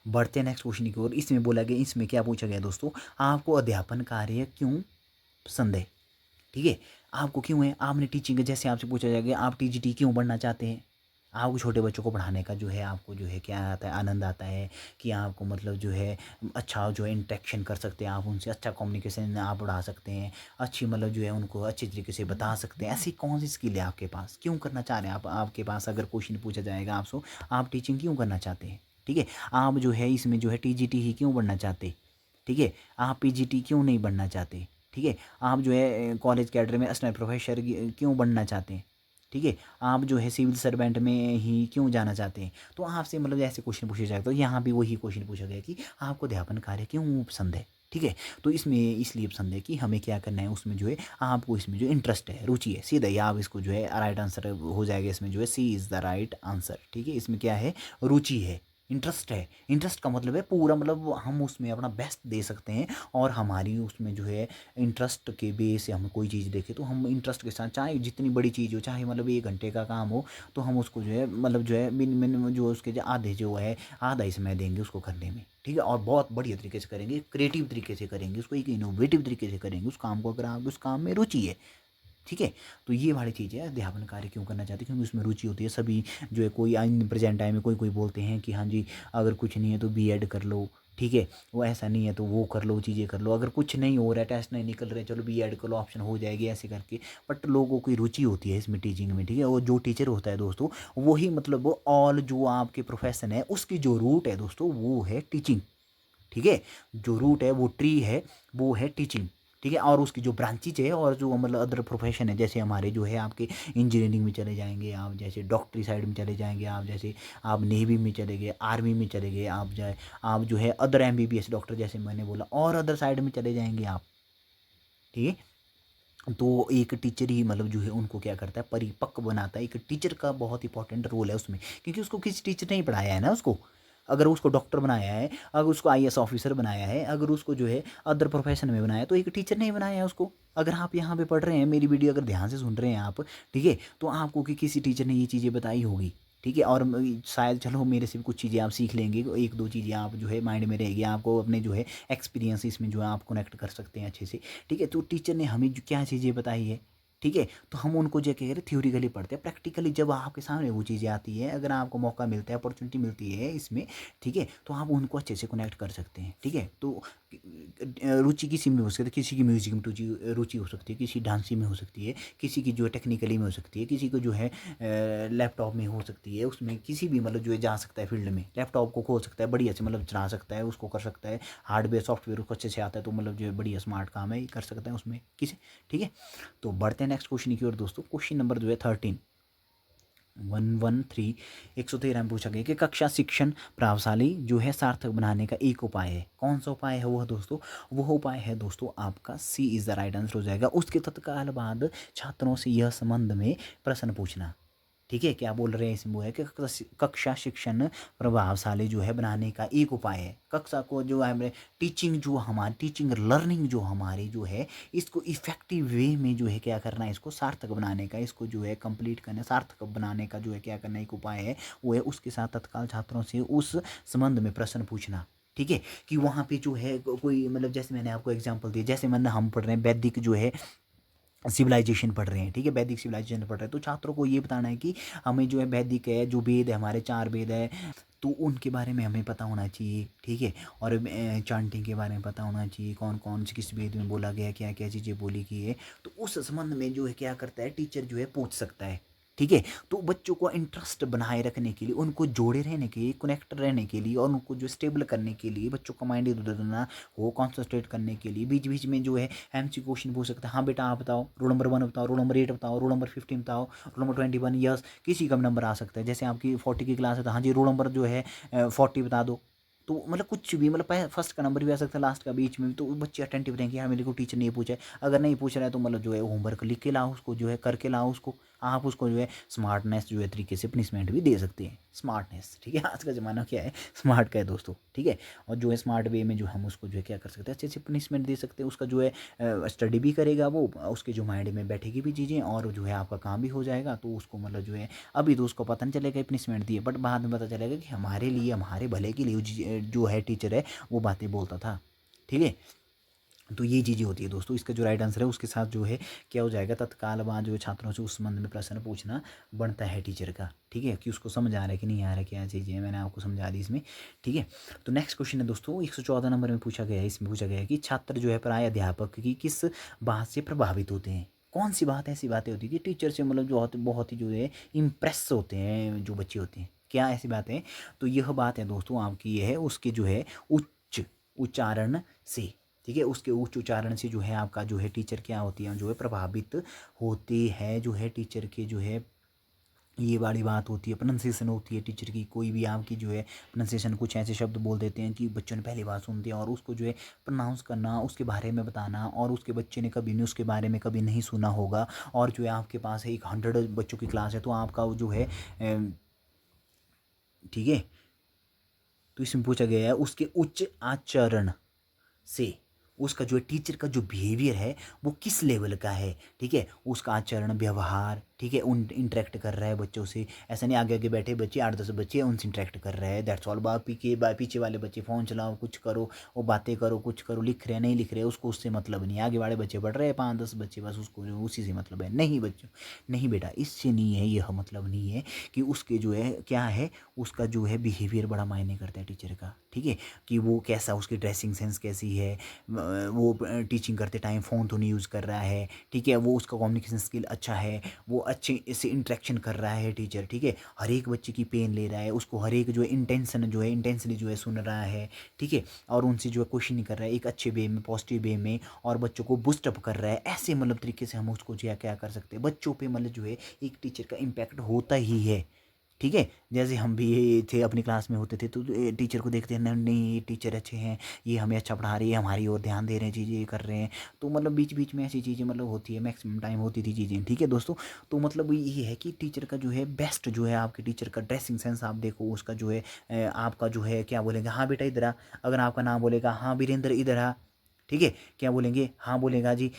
बढ़ते हैं नेक्स्ट क्वेश्चन की ओर। इसमें बोला गया, इसमें क्या पूछा गया दोस्तों, आपको अध्यापन कार्य क्यों पसंद है, ठीक है। आपको क्यों है, आपने टीचिंग, जैसे आपसे पूछा जाएगा आप टीजीटी क्यों बनना चाहते हैं, आपको छोटे बच्चों को पढ़ाने का जो है आपको जो है क्या आता है, आनंद आता है, कि आपको मतलब जो है अच्छा जो है इंटरेक्शन कर सकते हैं आप उनसे, अच्छा कम्युनिकेशन आप बढ़ा सकते हैं, अच्छी मतलब जो है उनको अच्छी तरीके से बता सकते हैं, ऐसी कौन सी स्किल है आपके पास, क्यों करना चाह रहे हैं आप, आपके पास अगर क्वेश्चन पूछा जाएगा आपसे आप टीचिंग क्यों करना चाहते हैं, ठीक है। आप जो है इसमें जो है टीजीटी ही क्यों बनना चाहते, ठीक है। आप पीजीटी क्यों नहीं बनना चाहते, ठीक है। आप जो है कॉलेज कैडर में असिस्टेंट प्रोफेसर क्यों बनना चाहते हैं, ठीक है। आप जो है सिविल सर्वेंट में ही क्यों जाना चाहते हैं। तो आपसे मतलब ऐसे क्वेश्चन पूछे जाए, तो यहाँ भी वही क्वेश्चन पूछा गया कि आपको अध्यापन कार्य क्यों पसंद है, ठीक है। तो इसमें इसलिए पसंद है कि हमें क्या करना है, उसमें जो है आपको इसमें जो इंटरेस्ट है, रुचि है, सीधा ही आप इसको जो है राइट आंसर हो जाएगा, इसमें जो है सी इज़ द राइट आंसर, ठीक है। इसमें क्या है, रुचि है, इंटरेस्ट है। इंटरेस्ट का मतलब है पूरा, मतलब हम उसमें अपना बेस्ट दे सकते हैं, और हमारी उसमें जो है इंटरेस्ट के बेस से हम कोई चीज़ देखें तो हम इंटरेस्ट के साथ, चाहे जितनी बड़ी चीज़ हो, चाहे मतलब 1 घंटे का काम हो, तो हम उसको जो है मतलब जो है मिनिमम जो उसके जो आधे जो है आधा ही समय देंगे उसको करने में, ठीक है, और बहुत बढ़िया तरीके से करेंगे, क्रिएटिव तरीके से करेंगे उसको, एक इनोवेटिव तरीके से करेंगे उस काम को, अगर आप उस काम में रुचि है, ठीक है। तो ये वाली चीज़ है, अध्यापन कार्य क्यों करना चाहते हैं, क्योंकि उसमें रुचि होती है। सभी जो है कोई प्रेजेंट टाइम में कोई कोई बोलते हैं कि हाँ जी अगर कुछ नहीं है तो बीएड कर लो, ठीक है, वो ऐसा नहीं है तो वो कर लो, चीज़ें कर लो, अगर कुछ नहीं हो रहा है, टेस्ट नहीं निकल रहे, चलो बीएड कर लो, ऑप्शन हो जाएगी ऐसे करके। बट लोगों की रुचि होती है इसमें टीचिंग में, ठीक है, और जो टीचर होता है दोस्तों वही मतलब वो ऑल जो आपके प्रोफेशन है उसकी जो रूट है दोस्तों वो है टीचिंग, ठीक है, जो रूट है वो ट्री है वो है टीचिंग, ठीक है, और उसकी जो ब्रांचेज है और जो मतलब अदर प्रोफेशन है, जैसे हमारे जो है आपके इंजीनियरिंग में चले जाएंगे आप, जैसे डॉक्टरी साइड में चले जाएंगे आप, जैसे आप नेवी में चले गए, आर्मी में चले गए आप, जाए आप जो है अदर एमबीबीएस डॉक्टर जैसे मैंने बोला, और अदर साइड में चले जाएंगे आप, ठीक है। तो एक टीचर ही मतलब जो है उनको क्या करता है, परिपक्व बनाता है। एक टीचर का बहुत इंपॉर्टेंट रोल है उसमें, क्योंकि उसको किसी टीचर ने ही पढ़ाया है ना उसको, अगर उसको डॉक्टर बनाया है, अगर उसको आईएएस ऑफिसर बनाया है, अगर उसको जो है अदर प्रोफेशन में बनाया है, तो एक टीचर ने ही बनाया है उसको। अगर आप यहाँ पे पढ़ रहे हैं, मेरी वीडियो अगर ध्यान से सुन रहे हैं आप, ठीक है, तो आपको कि किसी टीचर ने ये चीज़ें बताई होगी, ठीक है, और शायद चलो मेरे से भी कुछ चीज़ें आप सीख लेंगे, एक दो चीज़ें आप जो है माइंड में रहेगी, आपको अपने जो है एक्सपीरियंस इसमें जो है आप कनेक्ट कर सकते हैं अच्छे से, ठीक है। तो टीचर ने हमें क्या चीज़ें बताई है, ठीक है, तो हम उनको जो कह रहे थ्योरिकली पढ़ते हैं, प्रैक्टिकली जब आपके सामने वो चीज़ें आती है, अगर आपको मौका मिलता है, अपॉर्चुनिटी मिलती है इसमें, ठीक है, तो आप उनको अच्छे से कनेक्ट कर सकते हैं, ठीक है। तो रुचि किसी में हो सकती है, किसी की म्यूजिक में रुचि रुचि हो सकती है, किसी डांसिंग में हो सकती है, किसी की जो है टेक्निकली में हो सकती है, किसी को जो है लैपटॉप में हो सकती है, उसमें किसी भी मतलब जो है जा सकता है फील्ड में, लैपटॉप को खोल सकता है, बढ़िया से मतलब चला सकता है, उसको कर सकता है, हार्डवेयर सॉफ्टवेयर उसको अच्छे से आता है, तो मतलब जो है बढ़िया स्मार्ट काम है, ये कर सकता है उसमें किसी, ठीक है। तो बढ़ते हैं नेक्स्ट क्वेश्चन की ओर दोस्तों। क्वेश्चन नंबर जो है 113 में पूछा गया कि कक्षा शिक्षण प्रभावशाली जो है सार्थक बनाने का एक उपाय है, कौन सा उपाय है वह दोस्तों, वह उपाय है दोस्तों आपका सी इज़ द राइट आंसर हो जाएगा। उसके तत्काल बाद छात्रों से यह संबंध में प्रश्न पूछना, ठीक है, क्या बोल रहे हैं इसमें वो है कि कक्षा शिक्षण प्रभावशाली जो है बनाने का एक उपाय है, कक्षा को जो है टीचिंग जो हमारी टीचिंग लर्निंग जो हमारी जो है इसको इफेक्टिव वे में जो है क्या करना है, इसको सार्थक बनाने का, इसको जो है कंप्लीट करना, सार्थक बनाने का जो है क्या करना एक उपाय है, वो है उसके साथ तत्काल छात्रों से उस संबंध में प्रश्न पूछना, ठीक है, कि वहाँ पे जो है कोई मतलब जैसे मैंने आपको एग्जांपल दिया, जैसे मैंने हम पढ़ रहे हैं वैदिक जो है सिविलाइजेशन पढ़ रहे हैं, ठीक है, वैदिक सिविलाइजेशन पढ़ रहे हैं, तो छात्रों को ये बताना है कि हमें जो है वैदिक है जो वेद है, हमारे 4 वेद है, तो उनके बारे में हमें पता होना चाहिए, ठीक है, और चांटिंग के बारे में पता होना चाहिए, कौन कौन से किस वेद में बोला गया, क्या क्या चीज़ें बोली गई है, तो उस संबंध में जो है क्या करता है टीचर जो है पूछ सकता है, ठीक है। तो बच्चों को इंटरेस्ट बनाए रखने के लिए, उनको जोड़े रहने के लिए, कनेक्ट रहने के लिए, और उनको जो स्टेबल करने के लिए, बच्चों का माइंड इधर उधर ना हो, कॉन्सेंट्रेट करने के लिए बीच बीच में जो है एमसी क्वेश्चन पूछ सकता है, हाँ बेटा आप बताओ रोल नंबर 1 बताओ, रोल नंबर 8 बताओ, रोल नंबर 15 बताओ, रोल नंबर 21, यस, किसी का भी नंबर आ सकता है, जैसे आपकी 40 की क्लास है तो हाँ जी रोल नंबर जो है 40 बता दो, तो मतलब कुछ भी मतलब फर्स्ट का नंबर भी आ सकता है, लास्ट का, बीच में भी, तो बच्चे अटेंटिव रहेंगे, हाँ मेरे को टीचर नहीं पूछा है, अगर नहीं पूछ रहा है तो मतलब जो है होमवर्क लिख के लाओ उसको, जो है करके लाओ उसको, आप उसको जो है स्मार्टनेस जो है तरीके से पनिशमेंट भी दे सकते हैं, स्मार्टनेस, ठीक है, आज का ज़माना क्या है स्मार्ट का है दोस्तों, ठीक है, और जो है स्मार्ट वे में जो हम उसको जो है क्या कर सकते हैं, अच्छे से पनिशमेंट दे सकते हैं, उसका जो है स्टडी भी करेगा वो, उसके जो माइंड में बैठेगी भी चीज़ें, और जो है आपका काम भी हो जाएगा, तो उसको मतलब जो है अभी तो उसको पता नहीं चलेगा पनिशमेंट दी है, बट बाद में पता चलेगा कि हमारे लिए, हमारे भले के लिए जो है टीचर है वो बातें बोलता था, ठीक है। तो ये चीज़ें होती है दोस्तों, इसका जो राइट आंसर है उसके साथ जो है क्या हो जाएगा, तत्काल बाद जो है छात्रों से उस संबंध में प्रश्न पूछना बनता है टीचर का, ठीक है, कि उसको समझ आ रहा है कि नहीं आ रहा है, क्या चीज़ें हैं, मैंने आपको समझा दी इसमें, ठीक है। तो नेक्स्ट क्वेश्चन है दोस्तों 114 नंबर में पूछा गया है, इसमें पूछा गया है कि छात्र जो है प्राय अध्यापक की किस बात से प्रभावित होते हैं, कौन सी बात ऐसी बातें होती है कि टीचर से मतलब जो बहुत ही जो है इम्प्रेस होते हैं जो बच्चे होते हैं, क्या ऐसी बातें, तो यह बात है दोस्तों आपकी, ये है उसके जो है उच्च उच्चारण से, ठीक है, उसके उच्च उच्चारण से जो है आपका जो है टीचर क्या होती है जो है प्रभावित होते हैं, जो है टीचर के जो है ये वाली बात होती है, प्रोनाउंसिएशन होती है टीचर की, कोई भी आपकी जो है प्रोनाउंसिएशन, कुछ ऐसे शब्द बोल देते हैं कि बच्चों ने पहली बार सुनते हैं, और उसको जो है प्रोनाउंस करना, उसके बारे में बताना, और उसके बच्चे ने कभी नहीं उसके बारे में कभी नहीं सुना होगा, और जो है आपके पास है 100 बच्चों की क्लास है, तो आपका जो है ठीक है तो इसमें पूछा गया है उसके उच्च आचरण से, उसका जो है टीचर का जो बिहेवियर है वो किस लेवल का है, ठीक है, उसका आचरण व्यवहार, ठीक है, उन इंटरेक्ट कर रहा है बच्चों से, ऐसा नहीं आगे आगे बैठे बच्चे 8-10 बच्चे उनसे इंटरेक्ट कर रहे हैं, दैट्स ऑल। पीछे वाले बच्चे फ़ोन चलाओ, कुछ करो, वो बातें करो, कुछ करो, लिख रहे हैं नहीं लिख रहे, उसको उससे मतलब नहीं। आगे वाले बच्चे पढ़ रहे हैं 5-10 बच्चे, बस उसको उसी से मतलब है। नहीं बच्चों, नहीं बेटा, इससे नहीं है, यह मतलब नहीं है कि उसके जो है क्या है, उसका जो है बिहेवियर बड़ा मायने करता है टीचर का, ठीक है, कि वो कैसा, उसकी ड्रेसिंग सेंस कैसी है, वो टीचिंग करते टाइम फ़ोन तो नहीं यूज़ कर रहा है, ठीक है, वो उसका कम्युनिकेशन स्किल अच्छा है, वो अच्छे से इंटरेक्शन कर रहा है टीचर, ठीक है, हर एक बच्चे की पेन ले रहा है, उसको हर एक जो है इंटेंसली जो है सुन रहा है, ठीक है, और उनसे जो है क्वेश्चन नहीं कर रहा है, एक अच्छे वे में, पॉजिटिव वे में, और बच्चों को बूस्टअप कर रहा है। ऐसे मतलब तरीके से हम उसको जो है क्या कर सकते हैं, बच्चों पे मतलब जो है एक टीचर का इम्पैक्ट होता ही है, ठीक है। जैसे हम भी थे, अपनी क्लास में होते थे तो टीचर को देखते हैं, नहीं नहीं ये टीचर अच्छे हैं, ये हमें अच्छा पढ़ा रही है, हमारी ओर ध्यान दे रहे हैं, चीज़ें ये कर रहे हैं, तो मतलब बीच बीच में ऐसी चीज़ें मतलब होती है, मैक्सिमम टाइम होती थी चीज़ें, ठीक है दोस्तों। तो मतलब ये है कि टीचर का जो है बेस्ट जो है, आपके टीचर का ड्रेसिंग सेंस आप देखो, उसका जो है आपका जो है क्या बोलेंगे, हाँ बेटा इधर आ, अगर आपका नाम बोलेगा हाँ वीरेंद्र इधर आ, ठीक है, क्या बोलेंगे, हाँ बोलेगा जी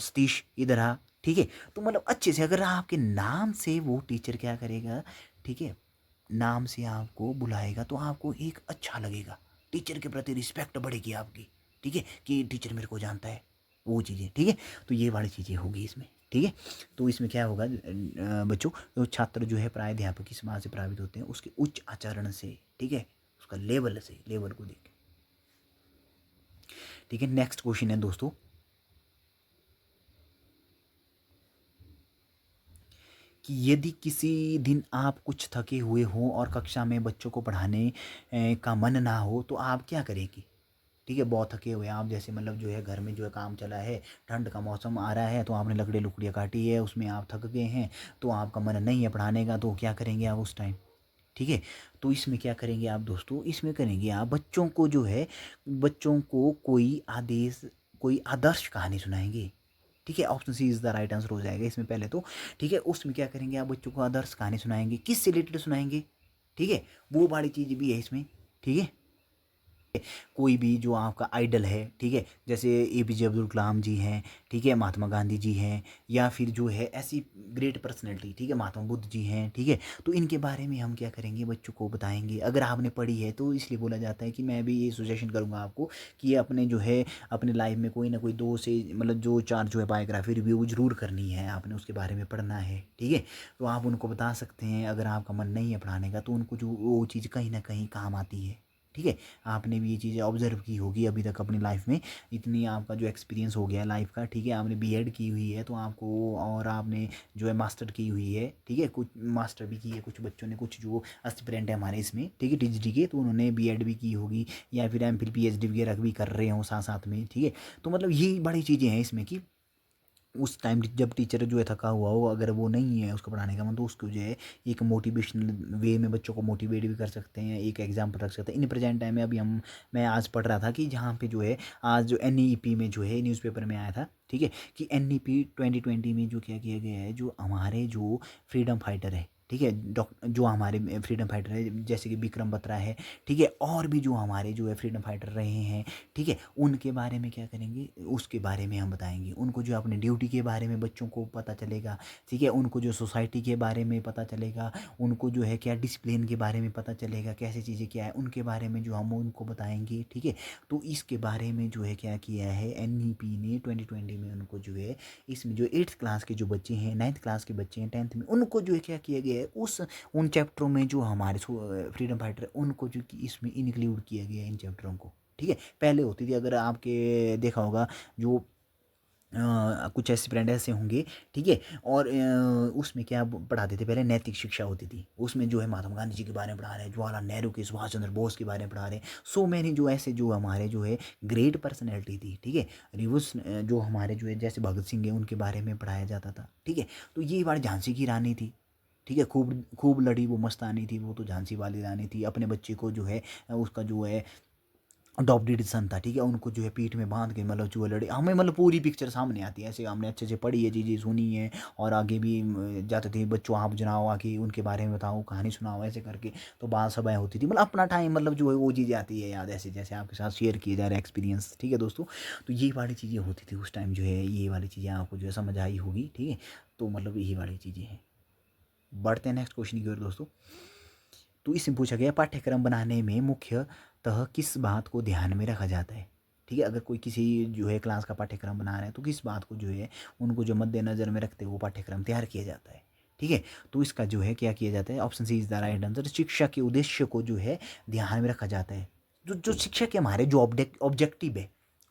सतीश इधर आ, ठीक है। तो मतलब अच्छे से अगर आपके नाम से वो टीचर क्या करेगा, ठीक है, नाम से आपको बुलाएगा तो आपको एक अच्छा लगेगा, टीचर के प्रति रिस्पेक्ट बढ़ेगी आपकी, ठीक है, कि टीचर मेरे को जानता है, वो चीज़ें, ठीक है। तो ये वाली चीज़ें होगी इसमें, ठीक है। तो इसमें क्या होगा बच्चों, तो छात्र जो है प्राध्यापक किस बात से प्रभावित होते हैं, उसके उच्च आचरण से, ठीक है, उसका लेवल से, लेवल को देख के, ठीक है। नेक्स्ट क्वेश्चन है दोस्तों कि यदि किसी दिन आप कुछ थके हुए हो और कक्षा में बच्चों को पढ़ाने का मन ना हो तो आप क्या करेंगे, ठीक है, बहुत थके हुए आप, जैसे मतलब जो है घर में जो है काम चला है, ठंड का मौसम आ रहा है, तो आपने लकड़ी लुकड़ियाँ काटी है, उसमें आप थक गए हैं, तो आपका मन नहीं है पढ़ाने का, तो क्या करेंगे आप उस टाइम, ठीक है। तो इसमें क्या करेंगे आप दोस्तों, इसमें करेंगे आप बच्चों को जो है, बच्चों को कोई आदर्श कहानी सुनाएंगे, ठीक है। Option C is the right answer हो जाएगा इसमें पहले तो, ठीक है। उसमें क्या करेंगे आप, बच्चों को आदर्श कहानी सुनाएंगे, किससे रिलेटेड सुनाएंगे, ठीक है, वो बड़ी चीज़ भी है इसमें, ठीक है। कोई भी जो आपका आइडल है, ठीक है, जैसे एपीजे अब्दुल कलाम जी हैं, ठीक है, महात्मा गांधी जी हैं, या फिर जो है ऐसी ग्रेट पर्सनैलिटी, ठीक है, महात्मा बुद्ध जी हैं, ठीक है। तो इनके बारे में हम क्या करेंगे, बच्चों को बताएंगे। अगर आपने पढ़ी है तो इसलिए बोला जाता है कि मैं भी ये सजेशन करूँगा आपको कि ये अपने जो है अपने लाइफ में कोई ना कोई 2 से मतलब जो 4 जो है बायोग्राफी रिव्यू ज़रूर करनी है, आपने उसके बारे में पढ़ना है, ठीक है। तो आप उनको बता सकते हैं, अगर आपका मन नहीं है पढ़ाने का तो उनको जो वो चीज़ कहीं ना कहीं काम आती है, ठीक है। आपने भी ये चीज़ें ऑब्जर्व की होगी अभी तक अपनी लाइफ में, इतनी आपका जो एक्सपीरियंस हो गया लाइफ का, ठीक है, आपने बीएड की हुई है तो आपको, और आपने जो है मास्टर की हुई है, ठीक है, कुछ मास्टर भी की है कुछ बच्चों ने, कुछ जो एस्पिरेंट है हमारे इसमें, ठीक है, टीजीटी के, तो उन्होंने बीएड भी की होगी, या फिर एमफिल पीएचडी वगैरह भी कर रहे हों साथ साथ में, ठीक है। तो मतलब ये बड़ी चीज़ें हैं इसमें कि उस टाइम जब टीचर जो है थका हुआ हो, अगर वो नहीं है उसको पढ़ाने का मन, तो उसको जो है एक मोटिवेशनल वे में बच्चों को मोटिवेट भी कर सकते हैं, एक एग्जाम्पल रख सकते हैं। इन प्रेजेंट टाइम में अभी मैं आज पढ़ रहा था कि जहाँ पे जो है आज जो एनईपी में जो है न्यूज़पेपर में आया था, ठीक है, कि एनईपी 2020 में जो क्या किया गया है, जो हमारे जो फ्रीडम फाइटर है, ठीक है, जो हमारे फ्रीडम फाइटर है, जैसे कि विक्रम बत्रा है, ठीक है, और भी जो हमारे जो है फ्रीडम फाइटर रहे हैं, ठीक है, उनके बारे में क्या करेंगे, उसके बारे में हम बताएंगे उनको, जो अपने ड्यूटी के बारे में बच्चों को पता चलेगा, ठीक है, उनको जो सोसाइटी के बारे में पता चलेगा, उनको जो है क्या डिसिप्लिन के बारे में पता चलेगा, कैसी चीज़ें क्या है उनके बारे में जो हम उनको बताएंगे, ठीक है। तो इसके बारे में जो है क्या किया है एनईपी ने 2020 में, उनको जो है इसमें जो 8th क्लास के जो बच्चे हैं, 9th क्लास के बच्चे हैं, 10th में, उनको जो है क्या किया गया है, उन चैप्टरों में जो हमारे फ्रीडम फाइटर उनको जो कि इसमें इंक्लूड किया गया है इन चैप्टरों को, ठीक है। पहले होती थी, अगर आपके देखा होगा, जो कुछ एस्पिरेंट ऐसे होंगे, ठीक है, और उसमें क्या पढ़ाते थे, पहले नैतिक शिक्षा होती थी, उसमें जो है महात्मा गांधी जी के बारे में पढ़ा रहे हैं, जवाहरलाल नेहरू के, सुभाष चंद्र बोस के बारे में पढ़ा रहे हैं, सो मैंने जो ऐसे जो हमारे जो है ग्रेट पर्सनैलिटी थी, ठीक है, रिवोल्यूशन जो हमारे जो है जैसे भगत सिंह है उनके बारे में पढ़ाया जाता था, ठीक है। तो ये बार झांसी की रानी थी, ठीक है, खूब खूब लड़ी वो मस्तानी थी, वो तो झांसी वाली रानी थी, अपने बच्चे को जो है उसका जो है अडॉप्टेड सन था, ठीक है। उनको जो है पीठ में बांध के मतलब जो है लड़े, हमें मतलब पूरी पिक्चर सामने आती है ऐसे, हमने अच्छे से पढ़ी है, चीज़ें सुनी है। और आगे भी जाते थे बच्चों, आप जनाओ आके उनके बारे में बताओ, कहानी सुनाओ, ऐसे करके तो बाल सभाएँ होती थी। मतलब अपना टाइम मतलब जो है वो चीज़ें आती है याद, ऐसे जैसे आपके साथ शेयर किए जा रहे एक्सपीरियंस, ठीक है दोस्तों। तो ये वाली चीज़ें होती थी उस टाइम, जो है ये वाली चीज़ें आपको जो है समझ आई होगी, ठीक है। तो मतलब यही वाली चीज़ें हैं। बढ़ते हैं नेक्स्ट क्वेश्चन की ओर दोस्तों। तो इसमें पूछा गया पाठ्यक्रम बनाने में मुख्यतः किस बात को ध्यान में रखा जाता है, ठीक है। अगर कोई किसी जो है क्लास का पाठ्यक्रम बना रहे हैं तो किस बात को जो है उनको जो मद्देनज़र में रखते हुए वो पाठ्यक्रम तैयार किया जाता है, ठीक है। तो इसका जो है क्या किया जाता है, option C is the right answer. शिक्षा के उद्देश्य को जो है ध्यान में रखा जाता है। जो जो शिक्षा के हमारे जो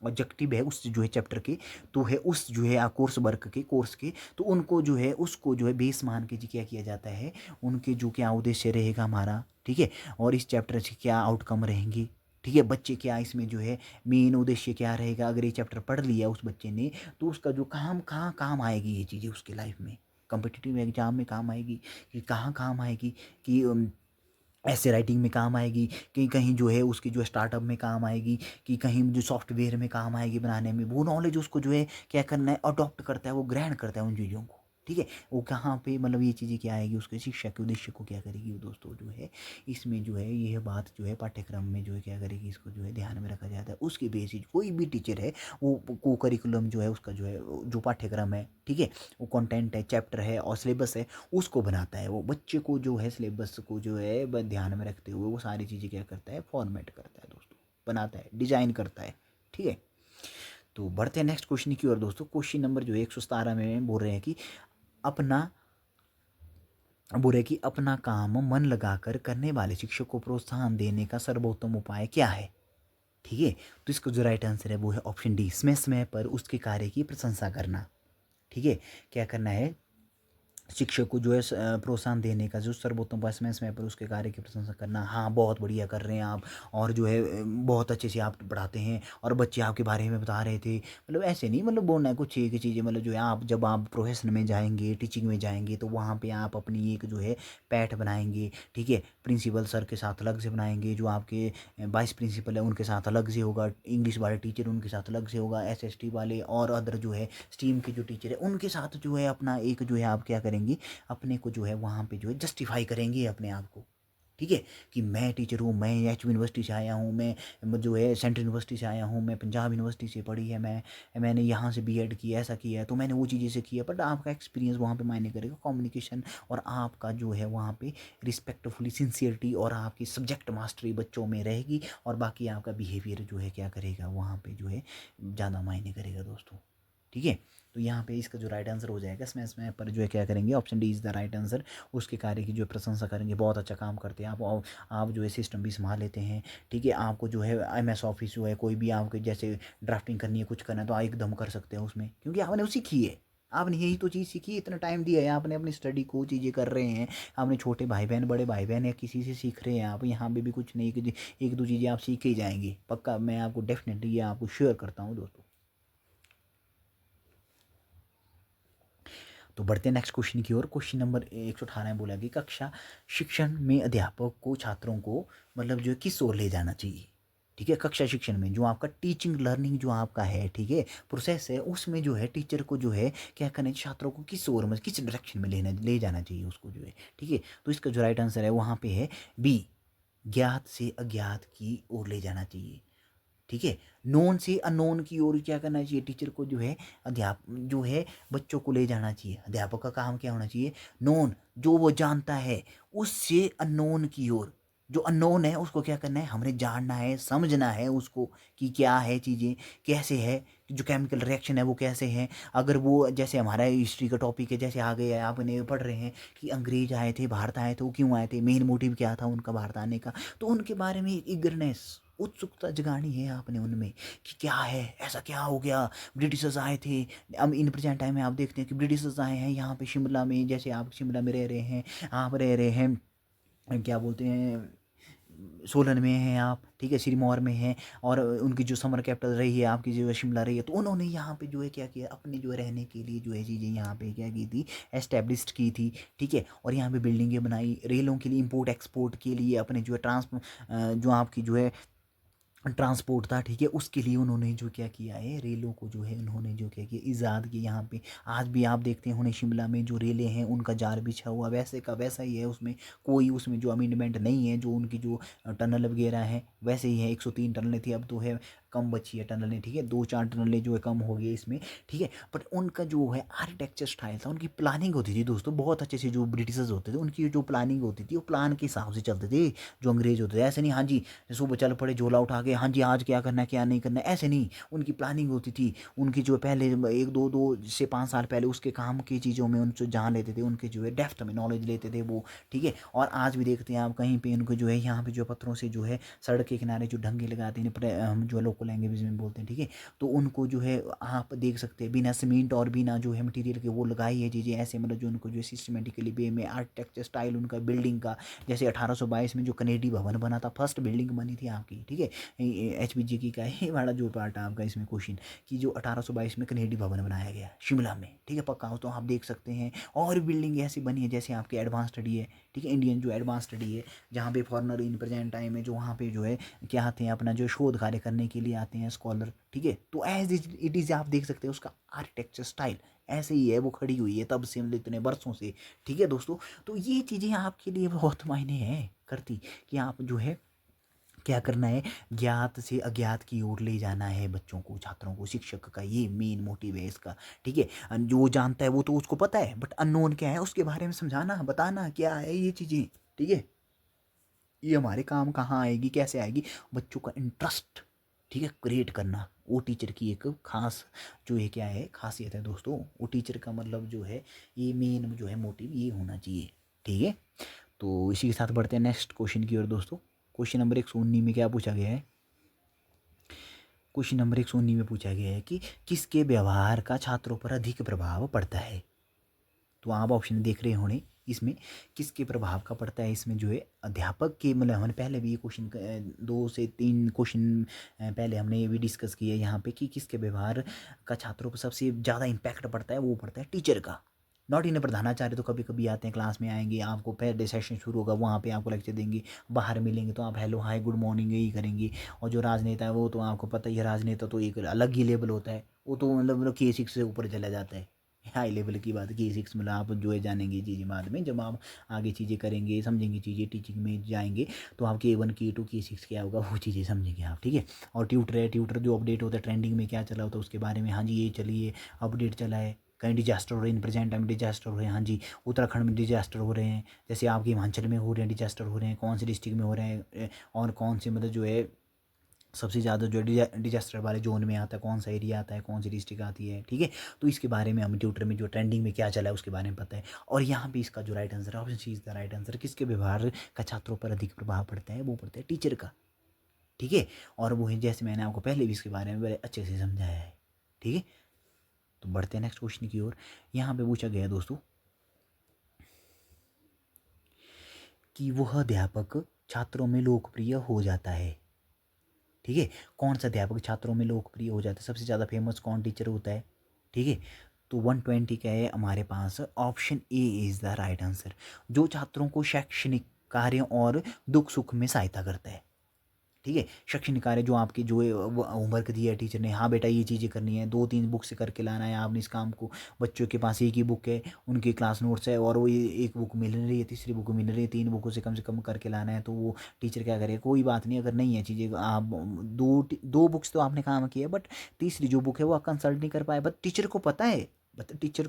ऑब्जेक्टिव है उस जो है चैप्टर के, तो है उस जो है कोर्स वर्क के कोर्स के, तो उनको जो है उसको जो है बेस मान के जी क्या किया जाता है, उनके जो क्या उद्देश्य रहेगा हमारा, ठीक है। और इस चैप्टर से क्या आउटकम रहेंगे, ठीक है। बच्चे क्या इसमें जो है मेन उद्देश्य क्या रहेगा, अगर ये चैप्टर पढ़ लिया उस बच्चे ने तो उसका जो काम कहाँ काम आएगी ये चीज़ें उसके लाइफ में, कॉम्पिटिटिव एग्जाम में काम आएगी कि कहाँ काम आएगी, कि ऐसे राइटिंग में काम आएगी, कि कहीं जो है उसकी जो स्टार्टअप में काम आएगी, कि कहीं जो सॉफ्टवेयर में काम आएगी बनाने में। वो नॉलेज उसको जो है क्या करना है, अडॉप्ट करता है, वो ग्रहण करता है उन चीज़ों को, ठीक है। वो कहाँ पे मतलब ये चीज़ें क्या आएगी, उसके शिक्षा के उद्देश्य को क्या करेगी वो दोस्तों जो है इसमें जो है यह बात जो है पाठ्यक्रम में जो है क्या करेगी, इसको जो है ध्यान में रखा जाता है। उसके बेसिस कोई भी टीचर है वो को करिकुलम जो है उसका जो है जो पाठ्यक्रम है, ठीक है, वो कंटेंट है, चैप्टर है और सिलेबस है, उसको बनाता है। वो बच्चे को जो है सिलेबस को जो है ध्यान में रखते हुए वो सारी चीज़ें क्या करता है, फॉर्मेट करता है दोस्तों, बनाता है, डिजाइन करता है, ठीक है। तो बढ़ते हैं नेक्स्ट क्वेश्चन की ओर दोस्तों। क्वेश्चन नंबर जो है 117 में बोल रहे हैं कि अपना अपना काम मन लगाकर करने वाले शिक्षक को प्रोत्साहन देने का सर्वोत्तम उपाय क्या है, ठीक है। तो इसका जो राइट आंसर है वो है ऑप्शन डी, समय समय पर उसके कार्य की प्रशंसा करना, ठीक है। क्या करना है, शिक्षक को जो है प्रोत्साहन देने का जो सर्वोत्तम उपाय समय समय पर उसके कार्य की प्रशंसा करना। हाँ बहुत बढ़िया कर रहे हैं आप, और जो है बहुत अच्छे से आप पढ़ाते हैं और बच्चे आपके बारे में बता रहे थे, मतलब ऐसे नहीं, मतलब बोलना है कुछ एक चीज़ें, मतलब जो है आप जब आप प्रोफेशन में जाएंगे, टीचिंग में जाएंगे तो वहाँ पे आप अपनी एक जो है पैठ बनाएंगे, ठीक है। प्रिंसिपल सर के साथ अलग से बनाएंगे, जो आपके वाइस प्रिंसिपल है उनके साथ अलग से होगा, इंग्लिश वाले टीचर उनके साथ अलग से होगा, एसएसटी वाले और अदर जो है स्ट्रीम के जो टीचर है उनके साथ जो है अपना एक जो है आप क्या करेंगे, अपने को जो है वहाँ पे जो है जस्टिफाई करेंगे अपने आप को, ठीक है। कि मैं टीचर हूँ, मैं एच यूनिवर्सिटी से आया हूँ, मैं जो है सेंट्रल यूनिवर्सिटी से आया हूँ, मैं पंजाब यूनिवर्सिटी से पढ़ी है, मैंने यहाँ से बीएड किया, ऐसा किया है, तो मैंने वो चीज़ें से किया। बट आपका एक्सपीरियंस वहाँ पे मायने करेगा, कम्युनिकेशन और आपका जो है वहाँ पे रिस्पेक्टफुली सिंसियरिटी और आपकी सब्जेक्ट मास्टरी बच्चों में रहेगी, और बाकी आपका बिहेवियर जो है क्या करेगा वहाँ पे जो है ज़्यादा मायने करेगा दोस्तों, ठीक है। तो यहाँ पे इसका जो राइट आंसर हो जाएगा इसमें पर जो है क्या करेंगे, option D is the right answer. उसके कार्य की जो प्रशंसा करेंगे, बहुत अच्छा काम करते हैं आप जो है सिस्टम भी संभाल लेते हैं, ठीक है। आपको जो है एमएस ऑफिस जो है कोई भी आपके जैसे ड्राफ्टिंग करनी है, कुछ करना है तो आप एकदम कर सकते हैं उसमें, क्योंकि आपने वो सीखी है, आपने यही तो चीज़ सीखी, इतना टाइम दिया है आपने अपनी स्टडी को, चीज़ें कर रहे हैं। आपने छोटे भाई बहन बड़े भाई बहन या किसी से सीख रहे हैं आप, यहाँ पे भी कुछ नहीं, एक दो चीज़ें आप सीख ही जाएंगे पक्का, मैं आपको डेफिनेटली ये आपको शेयर करता हूँ दोस्तों। तो बढ़ते हैं नेक्स्ट क्वेश्चन की ओर। क्वेश्चन नंबर 118 में बोला कि कक्षा शिक्षण में अध्यापक को छात्रों को मतलब जो है किस ओर ले जाना चाहिए, ठीक है। कक्षा शिक्षण में जो आपका टीचिंग लर्निंग जो आपका है, ठीक है, प्रोसेस है, उसमें जो है टीचर को जो है क्या करना है, छात्रों को किस ओर में किस डायरेक्शन में ले जाना चाहिए उसको जो है, ठीक है। तो इसका जो राइट आंसर है वहाँ पे है बी, ज्ञात से अज्ञात की ओर ले जाना चाहिए, ठीक है। नोन से अननोन की ओर क्या करना चाहिए, टीचर को जो है जो है बच्चों को ले जाना चाहिए। अध्यापक का काम क्या होना चाहिए, नोन जो वो जानता है उससे अननोन की ओर, जो अननोन है उसको क्या करना है, हमने जानना है, समझना है उसको कि क्या है चीज़ें, कैसे है, जो केमिकल रिएक्शन है वो कैसे है। अगर वो जैसे हमारा हिस्ट्री का टॉपिक है, जैसे आ गया आपने पढ़ रहे हैं कि अंग्रेज आए थे भारत आए थे, वो क्यों आए थे, मेन मोटिव क्या था उनका भारत आने का, तो उनके बारे में इगरनेस उत्सुकता जगानी है आपने उनमें कि क्या है, ऐसा क्या हो गया, ब्रिटिशर्स आए थे। अब इन प्रेजेंट टाइम में आप देखते हैं कि ब्रिटिशर्स आए हैं यहाँ पे शिमला में, जैसे आप शिमला में रह रहे हैं, आप रह रहे हैं क्या बोलते हैं सोलन में हैं आप, ठीक है, सिरमौर में हैं, और उनकी जो समर कैपिटल रही है आपकी जो शिमला रही है, तो उन्होंने यहाँ पे जो है क्या किया, अपने जो है रहने के लिए जो है चीज़ें यहाँ पे क्या की थी, एस्टेब्लिश्ड की थी, ठीक है। और यहाँ पे बिल्डिंगें बनाई, रेलों के लिए, इंपोर्ट एक्सपोर्ट के लिए, अपने जो है जो आपकी जो है ट्रांसपोर्ट था, ठीक है। उसके लिए उन्होंने जो क्या किया है, रेलों को जो है उन्होंने जो क्या किया, ईजाद किया। यहाँ पे आज भी आप देखते हैं उन्हें शिमला में जो रेलें हैं उनका जाल बिछा हुआ वैसे का वैसा ही है, उसमें कोई उसमें जो अमेंडमेंट नहीं है। जो उनकी जो टनल वगैरह है वैसे ही है। 103 टनलें थी, अब तो है कम बची है टनलें, ठीक है। 2-4 टनलें जो है कम हो गई इसमें, ठीक है। बट उनका जो है आर्किटेक्चर स्टाइल था, उनकी प्लानिंग होती थी दोस्तों बहुत अच्छे से। जो ब्रिटिशर्स होते थे उनकी जो प्लानिंग होती थी वो प्लान के हिसाब से चलते थे। जो अंग्रेज होते थे ऐसे नहीं, हाँ जी सुबह चल पड़े झोला उठा के, हाँ जी आज क्या करना है क्या नहीं करना है, ऐसे नहीं। उनकी प्लानिंग होती थी। उनकी जो पहले 1-2 से 5 साल पहले उसके काम की चीज़ों में उनसे जान लेते थे, उनके जो है डेप्थ में नॉलेज लेते थे वो, ठीक है। और आज भी देखते हैं आप कहीं पे उनको जो है यहाँ पे जो पत्थरों से जो है सड़क के किनारे जो ढंगे लगाते हैं, हम जो लोकल लैंग्वेज में बोलते हैं, ठीक है। तो उनको जो है आप देख सकते हैं बिना सीमेंट और बिना जो है मटेरियल के वो लगाई है चीज़ें ऐसे, मतलब जो उनको जो सिस्टमेटिकली वे में आर्किटेक्चर स्टाइल उनका बिल्डिंग का। जैसे 1822 में जो कनेडी भवन बना था, फर्स्ट बिल्डिंग बनी थी आपकी, ठीक है। HBG का ये वाला जो पार्ट है आपका इसमें क्वेश्चन, कि जो 1822 में कनेडी भवन बनाया गया शिमला में, ठीक है। पक्का हो तो आप देख सकते हैं। और बिल्डिंग ऐसी बनी है जैसे आपकी एडवांस स्टडी है, ठीक है। इंडियन जो एडवांस स्टडी है जहाँ पे फॉरनर इन प्रेजेंट टाइम में जो वहाँ पे जो है क्या आते हैं, अपना जो शोध कार्य करने के लिए आते हैं स्कॉलर, ठीक है। तो एज इट इज़ आप देख सकते हैं उसका आर्किटेक्चर स्टाइल ऐसे ही है, वो खड़ी हुई है तब से, मतलब इतने बरसों से, ठीक है दोस्तों। तो ये चीज़ें आपके लिए बहुत मायने हैं करती, कि आप जो है क्या करना है, ज्ञात से अज्ञात की ओर ले जाना है बच्चों को, छात्रों को। शिक्षक का ये मेन मोटिव है इसका, ठीक है। जो जानता है वो तो उसको पता है, बट अननोन क्या है उसके बारे में समझाना, बताना क्या है ये चीज़ें, ठीक है। ये हमारे काम कहाँ आएगी, कैसे आएगी, बच्चों का इंटरेस्ट, ठीक है, क्रिएट करना। वो टीचर की एक खास जो है क्या है खासियत है दोस्तों। वो टीचर का मतलब जो है ये मेन जो है मोटिव ये होना चाहिए, ठीक है। तो इसी के साथ बढ़ते हैं नेक्स्ट क्वेश्चन की ओर दोस्तों। क्वेश्चन नंबर 119 में क्या पूछा गया है, क्वेश्चन नंबर 119 में पूछा गया है कि किसके व्यवहार का छात्रों पर अधिक प्रभाव पड़ता है। तो आप ऑप्शन देख रहे होंगे इसमें किसके प्रभाव का पड़ता है। इसमें जो है अध्यापक के, मतलब हमने पहले भी ये क्वेश्चन 2 से 3 क्वेश्चन पहले हमने ये भी डिस्कस किया यहाँ पे कि किसके व्यवहार का छात्रों पर सबसे ज़्यादा इम्पैक्ट पड़ता है, वो पड़ता है टीचर का। नॉट इन प्रधानाचार्य तो कभी कभी आते हैं क्लास में, आएंगे आपको पहले सेशन शुरू होगा वहाँ पे आपको लेक्चर देंगे, बाहर मिलेंगे तो आप हेलो हाय गुड मॉर्निंग यही करेंगे। और जो राजनेता है वो तो आपको पता ही है, राजनेता तो एक अलग ही लेवल होता है, वो तो मतलब K6 से ऊपर चला जाता है। हाई लेवल की बात K6, मतलब आप जो है जानेंगे चीज़ें बाद में, जब आप आगे चीज़ें करेंगे समझेंगे चीज़ें टीचिंग में जाएंगे तो आप K1 K2 K6 क्या होगा वो चीज़ें समझेंगे आप, ठीक है। और ट्यूटर है, ट्यूटर जो अपडेट होता है ट्रेंडिंग में क्या चला होता है उसके बारे में, हाँ जी ये चलिए अपडेट चला है, कहीं डिजास्टर हो रहे हैं, इन प्रेजेंट टाइम डिजास्टर हो रहे हैं, हाँ जी उत्तराखंड में डिजास्टर हो रहे हैं, जैसे आपके हिमाचल में हो रहे हैं डिजास्टर हो रहे हैं, कौन से डिस्ट्रिक्ट में हो रहे हैं, और कौन से मतलब जो है सबसे ज़्यादा जो डिजास्टर वाले जोन में आता है, कौन सा एरिया आता है, कौन सी डिस्ट्रिक्ट आती है, ठीक है। तो इसके बारे में हम ट्विटर में जो ट्रेंडिंग में क्या चला है उसके बारे में पता है। और यहाँ पे इसका जो राइट आंसर है option C is the right answer. किसके व्यवहार का छात्रों पर अधिक प्रभाव पड़ता है, वो पड़ता है टीचर का, ठीक है। और वो है जैसे मैंने आपको पहले भी इसके बारे में बड़े अच्छे से समझाया है, ठीक है। तो बढ़ते हैं नेक्स्ट क्वेश्चन की ओर। यहाँ पे पूछा गया दोस्तों कि वह अध्यापक छात्रों में लोकप्रिय हो जाता है, ठीक है। कौन सा अध्यापक छात्रों में लोकप्रिय हो जाता है, सबसे ज़्यादा फेमस कौन टीचर होता है, ठीक है। तो 120 क्या है हमारे पास, option A is the right answer. जो छात्रों को शैक्षणिक कार्यों और दुख सुख में सहायता करता है, ठीक है। शैक्षणिक कार्य जो आपकी जो है होमवर्क दिया है टीचर ने, हाँ बेटा ये चीज़ें करनी है, 2-3 बुक से करके लाना है आपने इस काम को। बच्चों के पास एक ही बुक है, उनके क्लास नोट्स है और वो ये एक बुक मिल रही है, तीसरी बुक मिल रही है, 3 बुकों से कम करके लाना है, तो वो टीचर क्या करेगा, कोई बात नहीं अगर नहीं है चीज़ें, आप दो बुक्स तो आपने काम किया बट तीसरी जो बुक है वो आप कंसल्ट नहीं कर पाए, बट टीचर को पता है, टीचर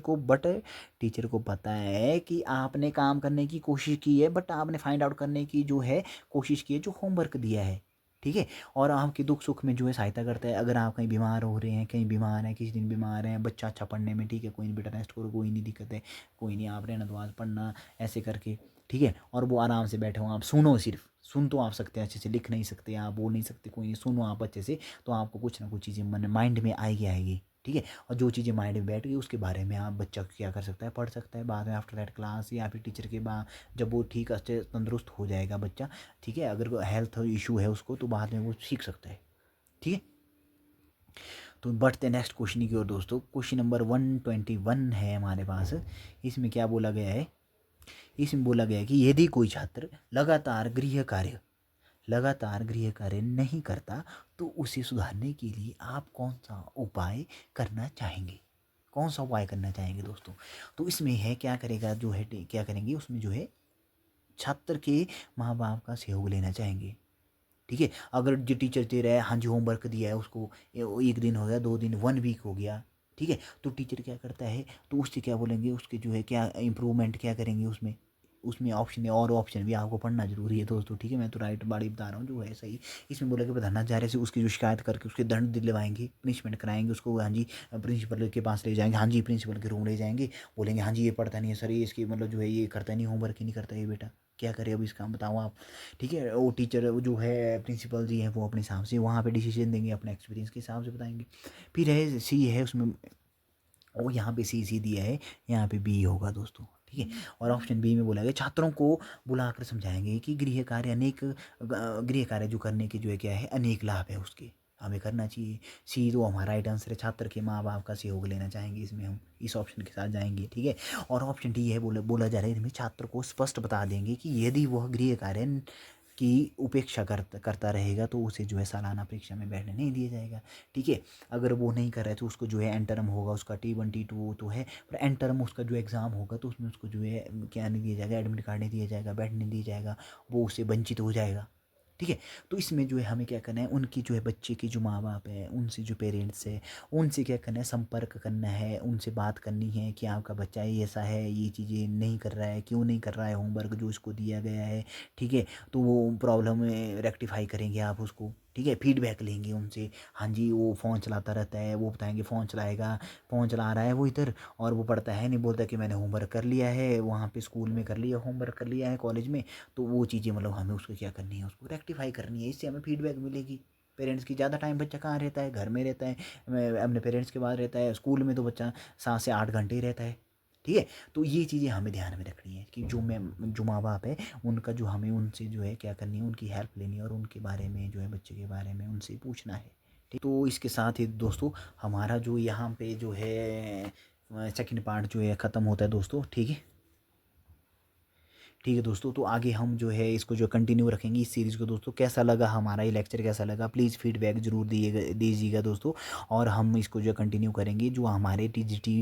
को पता है कि आपने काम करने की कोशिश की है, बट आपने फाइंड आउट करने की जो है कोशिश की है जो होमवर्क दिया है, ठीक है। और आपके दुख सुख में जो है सहायता करता है। अगर आप कहीं बीमार हो रहे हैं, कहीं बीमार हैं, किसी दिन बीमार हैं, बच्चा अच्छा पढ़ने में, ठीक है, कोई नहीं बेटा रेस्ट करो, कोई नहीं दिक्कत है, कोई नहीं आप रहना तो आज पढ़ना, ऐसे करके, ठीक है। और वो आराम से बैठे हो, आप सुनो, सिर्फ सुन तो आप सकते हैं अच्छे से, लिख नहीं सकते, आप बोल नहीं सकते, कोई नहीं, सुनो आप अच्छे से, तो आपको कुछ ना कुछ चीज़ें मन माइंड में आएगी, ठीक है। और जो चीज़ें माइंड में बैठ गई उसके बारे में आप बच्चा क्या कर सकता है, पढ़ सकता है बाद में आफ्टर दैट क्लास, या फिर टीचर के बाद जब वो ठीक अच्छे तंदुरुस्त हो जाएगा बच्चा, ठीक है। अगर हेल्थ इशू है उसको तो बाद में वो सीख सकता है, ठीक है। तो बढ़ते नेक्स्ट क्वेश्चन की ओर दोस्तों। क्वेश्चन नंबर 121 है हमारे पास। इसमें क्या बोला गया है, इसमें बोला गया है कि यदि कोई छात्र लगातार गृह कार्य लगातार गृह कार्य नहीं करता तो उसे सुधारने के लिए आप कौन सा उपाय करना चाहेंगे? कौन सा उपाय करना चाहेंगे दोस्तों? तो इसमें है क्या करेगा जो है क्या करेंगे उसमें जो है छात्र के माँ बाप का सहयोग लेना चाहेंगे। ठीक है, अगर जो टीचर दे रहा है हाँ जी होमवर्क दिया है उसको, एक दिन हो गया, 2 दिन, 1 वीक हो गया, ठीक है, तो टीचर क्या करता है तो उससे क्या बोलेंगे, उसके जो है क्या इम्प्रूवमेंट क्या करेंगे उसमें। उसमें ऑप्शन है और ऑप्शन भी आपको पढ़ना जरूरी है दोस्तों, ठीक है, मैं तो राइट बाड़ी बता रहा हूँ जो है सही। इसमें बोला कि प्रधानाचार्य से उसकी जो शिकायत करके उसके दंड दिलवाएंगे, पनिशमेंट कराएंगे उसको, हाँ जी प्रिंसिपल के पास ले जाएंगे, हाँ जी प्रिंसिपल के रूम ले जाएंगे, बोलेंगे हाँ जी ये पढ़ता नहीं है सर, ये इसकी मतलब जो है ये करता नहीं, होमवर्क ही नहीं करता ये बेटा, क्या करे अब इसका बताओ आप। ठीक है, वो टीचर वो जो है प्रिंसिपल जी हैं वो अपने हिसाब से वहाँ पे डिसीजन देंगे, अपने एक्सपीरियंस के हिसाब से बताएंगे। फिर है सी है उसमें, वो यहाँ पे सी दिया है, यहाँ पे बी होगा दोस्तों, ठीक है। और ऑप्शन बी में बोला गया छात्रों को बुलाकर समझाएंगे कि गृह कार्य जो करने के जो है क्या है अनेक लाभ है उसके, हमें करना चाहिए। सी तो हमारा राइट आंसर है, छात्र के माँ बाप का सहयोग लेना चाहेंगे, इसमें हम इस ऑप्शन के साथ जाएंगे, ठीक है। और ऑप्शन डी है बोला जा रहा है इसमें छात्र को स्पष्ट बता देंगे कि यदि वह गृह कार्य की उपेक्षा करता रहेगा तो उसे जो है सालाना परीक्षा में बैठने नहीं दिया जाएगा, ठीक है। अगर वो नहीं कर रहा है तो उसको जो है एंटरम होगा उसका, T1 T2 तो है, पर एंटरम उसका जो एग्ज़ाम होगा तो उसमें उसको जो है क्या नहीं दिया जाएगा, एडमिट कार्ड नहीं दिया जाएगा, बैठने नहीं दिया जाएगा, वो उससे वंचित हो जाएगा, ठीक है। तो इसमें जो है हमें क्या करना है, उनकी जो है बच्चे के जो माँ बाप है, उनसे जो पेरेंट्स है, उनसे क्या करना है, संपर्क करना है, उनसे बात करनी है कि आपका बच्चा ही ऐसा है, ये चीज़ें नहीं कर रहा है, क्यों नहीं कर रहा है होमवर्क जो इसको दिया गया है, ठीक है। तो वो प्रॉब्लम रेक्टिफाई करेंगे आप उसको, ठीक है, फीडबैक लेंगे उनसे। हाँ जी वो फ़ोन चलाता रहता है, वो बताएंगे फ़ोन चला रहा है वो इधर, और वो पढ़ता है नहीं, बोलता कि मैंने होमवर्क कर लिया है, वहाँ पे स्कूल में कर लिया, होमवर्क कर लिया है कॉलेज में। तो वो चीज़ें मतलब हमें उसको क्या करनी है, उसको रेक्टिफाई करनी है, इससे हमें फीडबैक मिलेगी। पेरेंट्स की ज़्यादा टाइम बच्चा कहाँ रहता है, घर में रहता है, अपने पेरेंट्स के बाद रहता है, स्कूल में तो बच्चा 7 से 8 घंटे ही रहता है, ठीक है। तो ये चीज़ें हमें ध्यान में रखनी है कि जो माँ बाप है उनका जो हमें उनसे जो है क्या करनी है, उनकी हेल्प लेनी है और उनके बारे में जो है बच्चे के बारे में उनसे पूछना है, ठीक। तो इसके साथ ही दोस्तों हमारा जो यहाँ पे जो है सेकंड पार्ट जो है ख़त्म होता है दोस्तों, ठीक है। ठीक है दोस्तों, तो आगे हम जो है इसको जो कंटिन्यू रखेंगे इस सीरीज़ को दोस्तों। कैसा लगा हमारा ये लेक्चर, कैसा लगा प्लीज़ फीडबैक ज़रूर दीजिएगा दोस्तों। और हम इसको जो कंटिन्यू करेंगे, जो हमारे TGT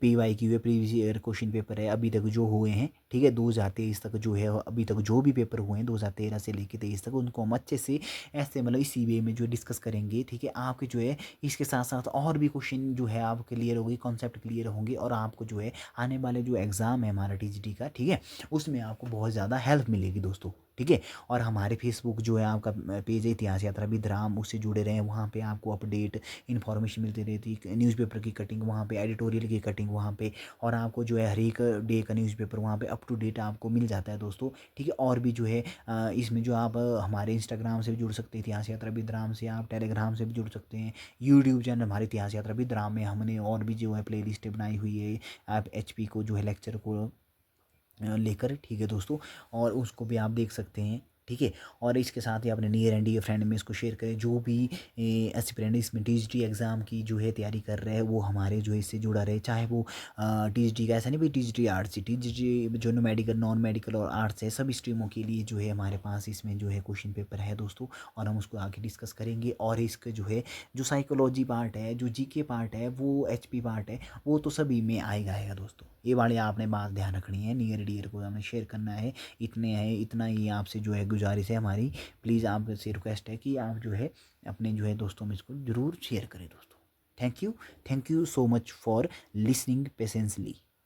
PYQ है, प्रीवियस ईयर क्वेश्चन पेपर है अभी तक जो हुए हैं, ठीक है, 2023 तक जो है अभी तक जो भी पेपर हुए हैं 2013 से लेकर 23 तक, उनको हम अच्छे से ऐसे मतलब इसी वे में जो डिस्कस करेंगे, ठीक है। आपके जो है इसके साथ साथ और भी क्वेश्चन जो है आप क्लियर होंगे, कॉन्सेप्ट क्लियर होंगे, और आपको जो है आने वाले जो एग्ज़ाम है हमारा TGT का, ठीक है, उसमें आपको बहुत ज़्यादा हेल्प मिलेगी दोस्तों, ठीक है। और हमारे फेसबुक जो है आपका पेज है इतिहास यात्रा विद राम, उससे जुड़े रहें, वहाँ पे आपको अपडेट इन्फॉर्मेशन मिलती रहती है, न्यूज़पेपर की कटिंग वहाँ पे, एडिटोरियल की कटिंग वहाँ पे, और आपको जो है हर एक डे का न्यूज़पेपर वहाँ पे अप टू डेट आपको मिल जाता है दोस्तों, ठीक है। और भी जो है इसमें जो आप हमारे इंस्टाग्राम से भी जुड़ सकते हैं इतिहास यात्रा विद राम से, आप टेलीग्राम से भी जुड़ सकते हैं, यूट्यूब चैनल हमारे इतिहास यात्रा विद राम में हमने और भी जो है प्ले लिस्टें बनाई हुई है, आप HP को जो है लेक्चर को लेकर, ठीक है दोस्तों, और उसको भी आप देख सकते हैं, ठीक है। और इसके साथ ही अपने नियर एंड डियर फ्रेंड में इसको शेयर करें, जो भी एस्पिरेंट इसमें TGT एग्ज़ाम की जो है तैयारी कर रहे हैं वो हमारे जो है इससे जुड़ा रहे, चाहे वो TGT का ऐसा नहीं भाई TGT आर्ट्स, TGT जो मेडिकल नॉन मेडिकल और आर्ट्स है, सब स्ट्रीमों के लिए जो है हमारे पास इसमें जो है क्वेश्चन पेपर है दोस्तों, और हम उसको आगे डिस्कस करेंगे। और इसका जो है जो साइकोलॉजी पार्ट है, जो GK पार्ट है, वो HP पार्ट है, वो तो सभी में आएगा दोस्तों। ये वाली आपने बात ध्यान रखनी है, नियर डियर को हमें शेयर करना है, इतने हैं, इतना ही आपसे जो है गुजारिश है हमारी, प्लीज़ आपसे रिक्वेस्ट है कि आप जो है अपने जो है दोस्तों में इसको ज़रूर शेयर करें दोस्तों। Thank you so much for listening patiently.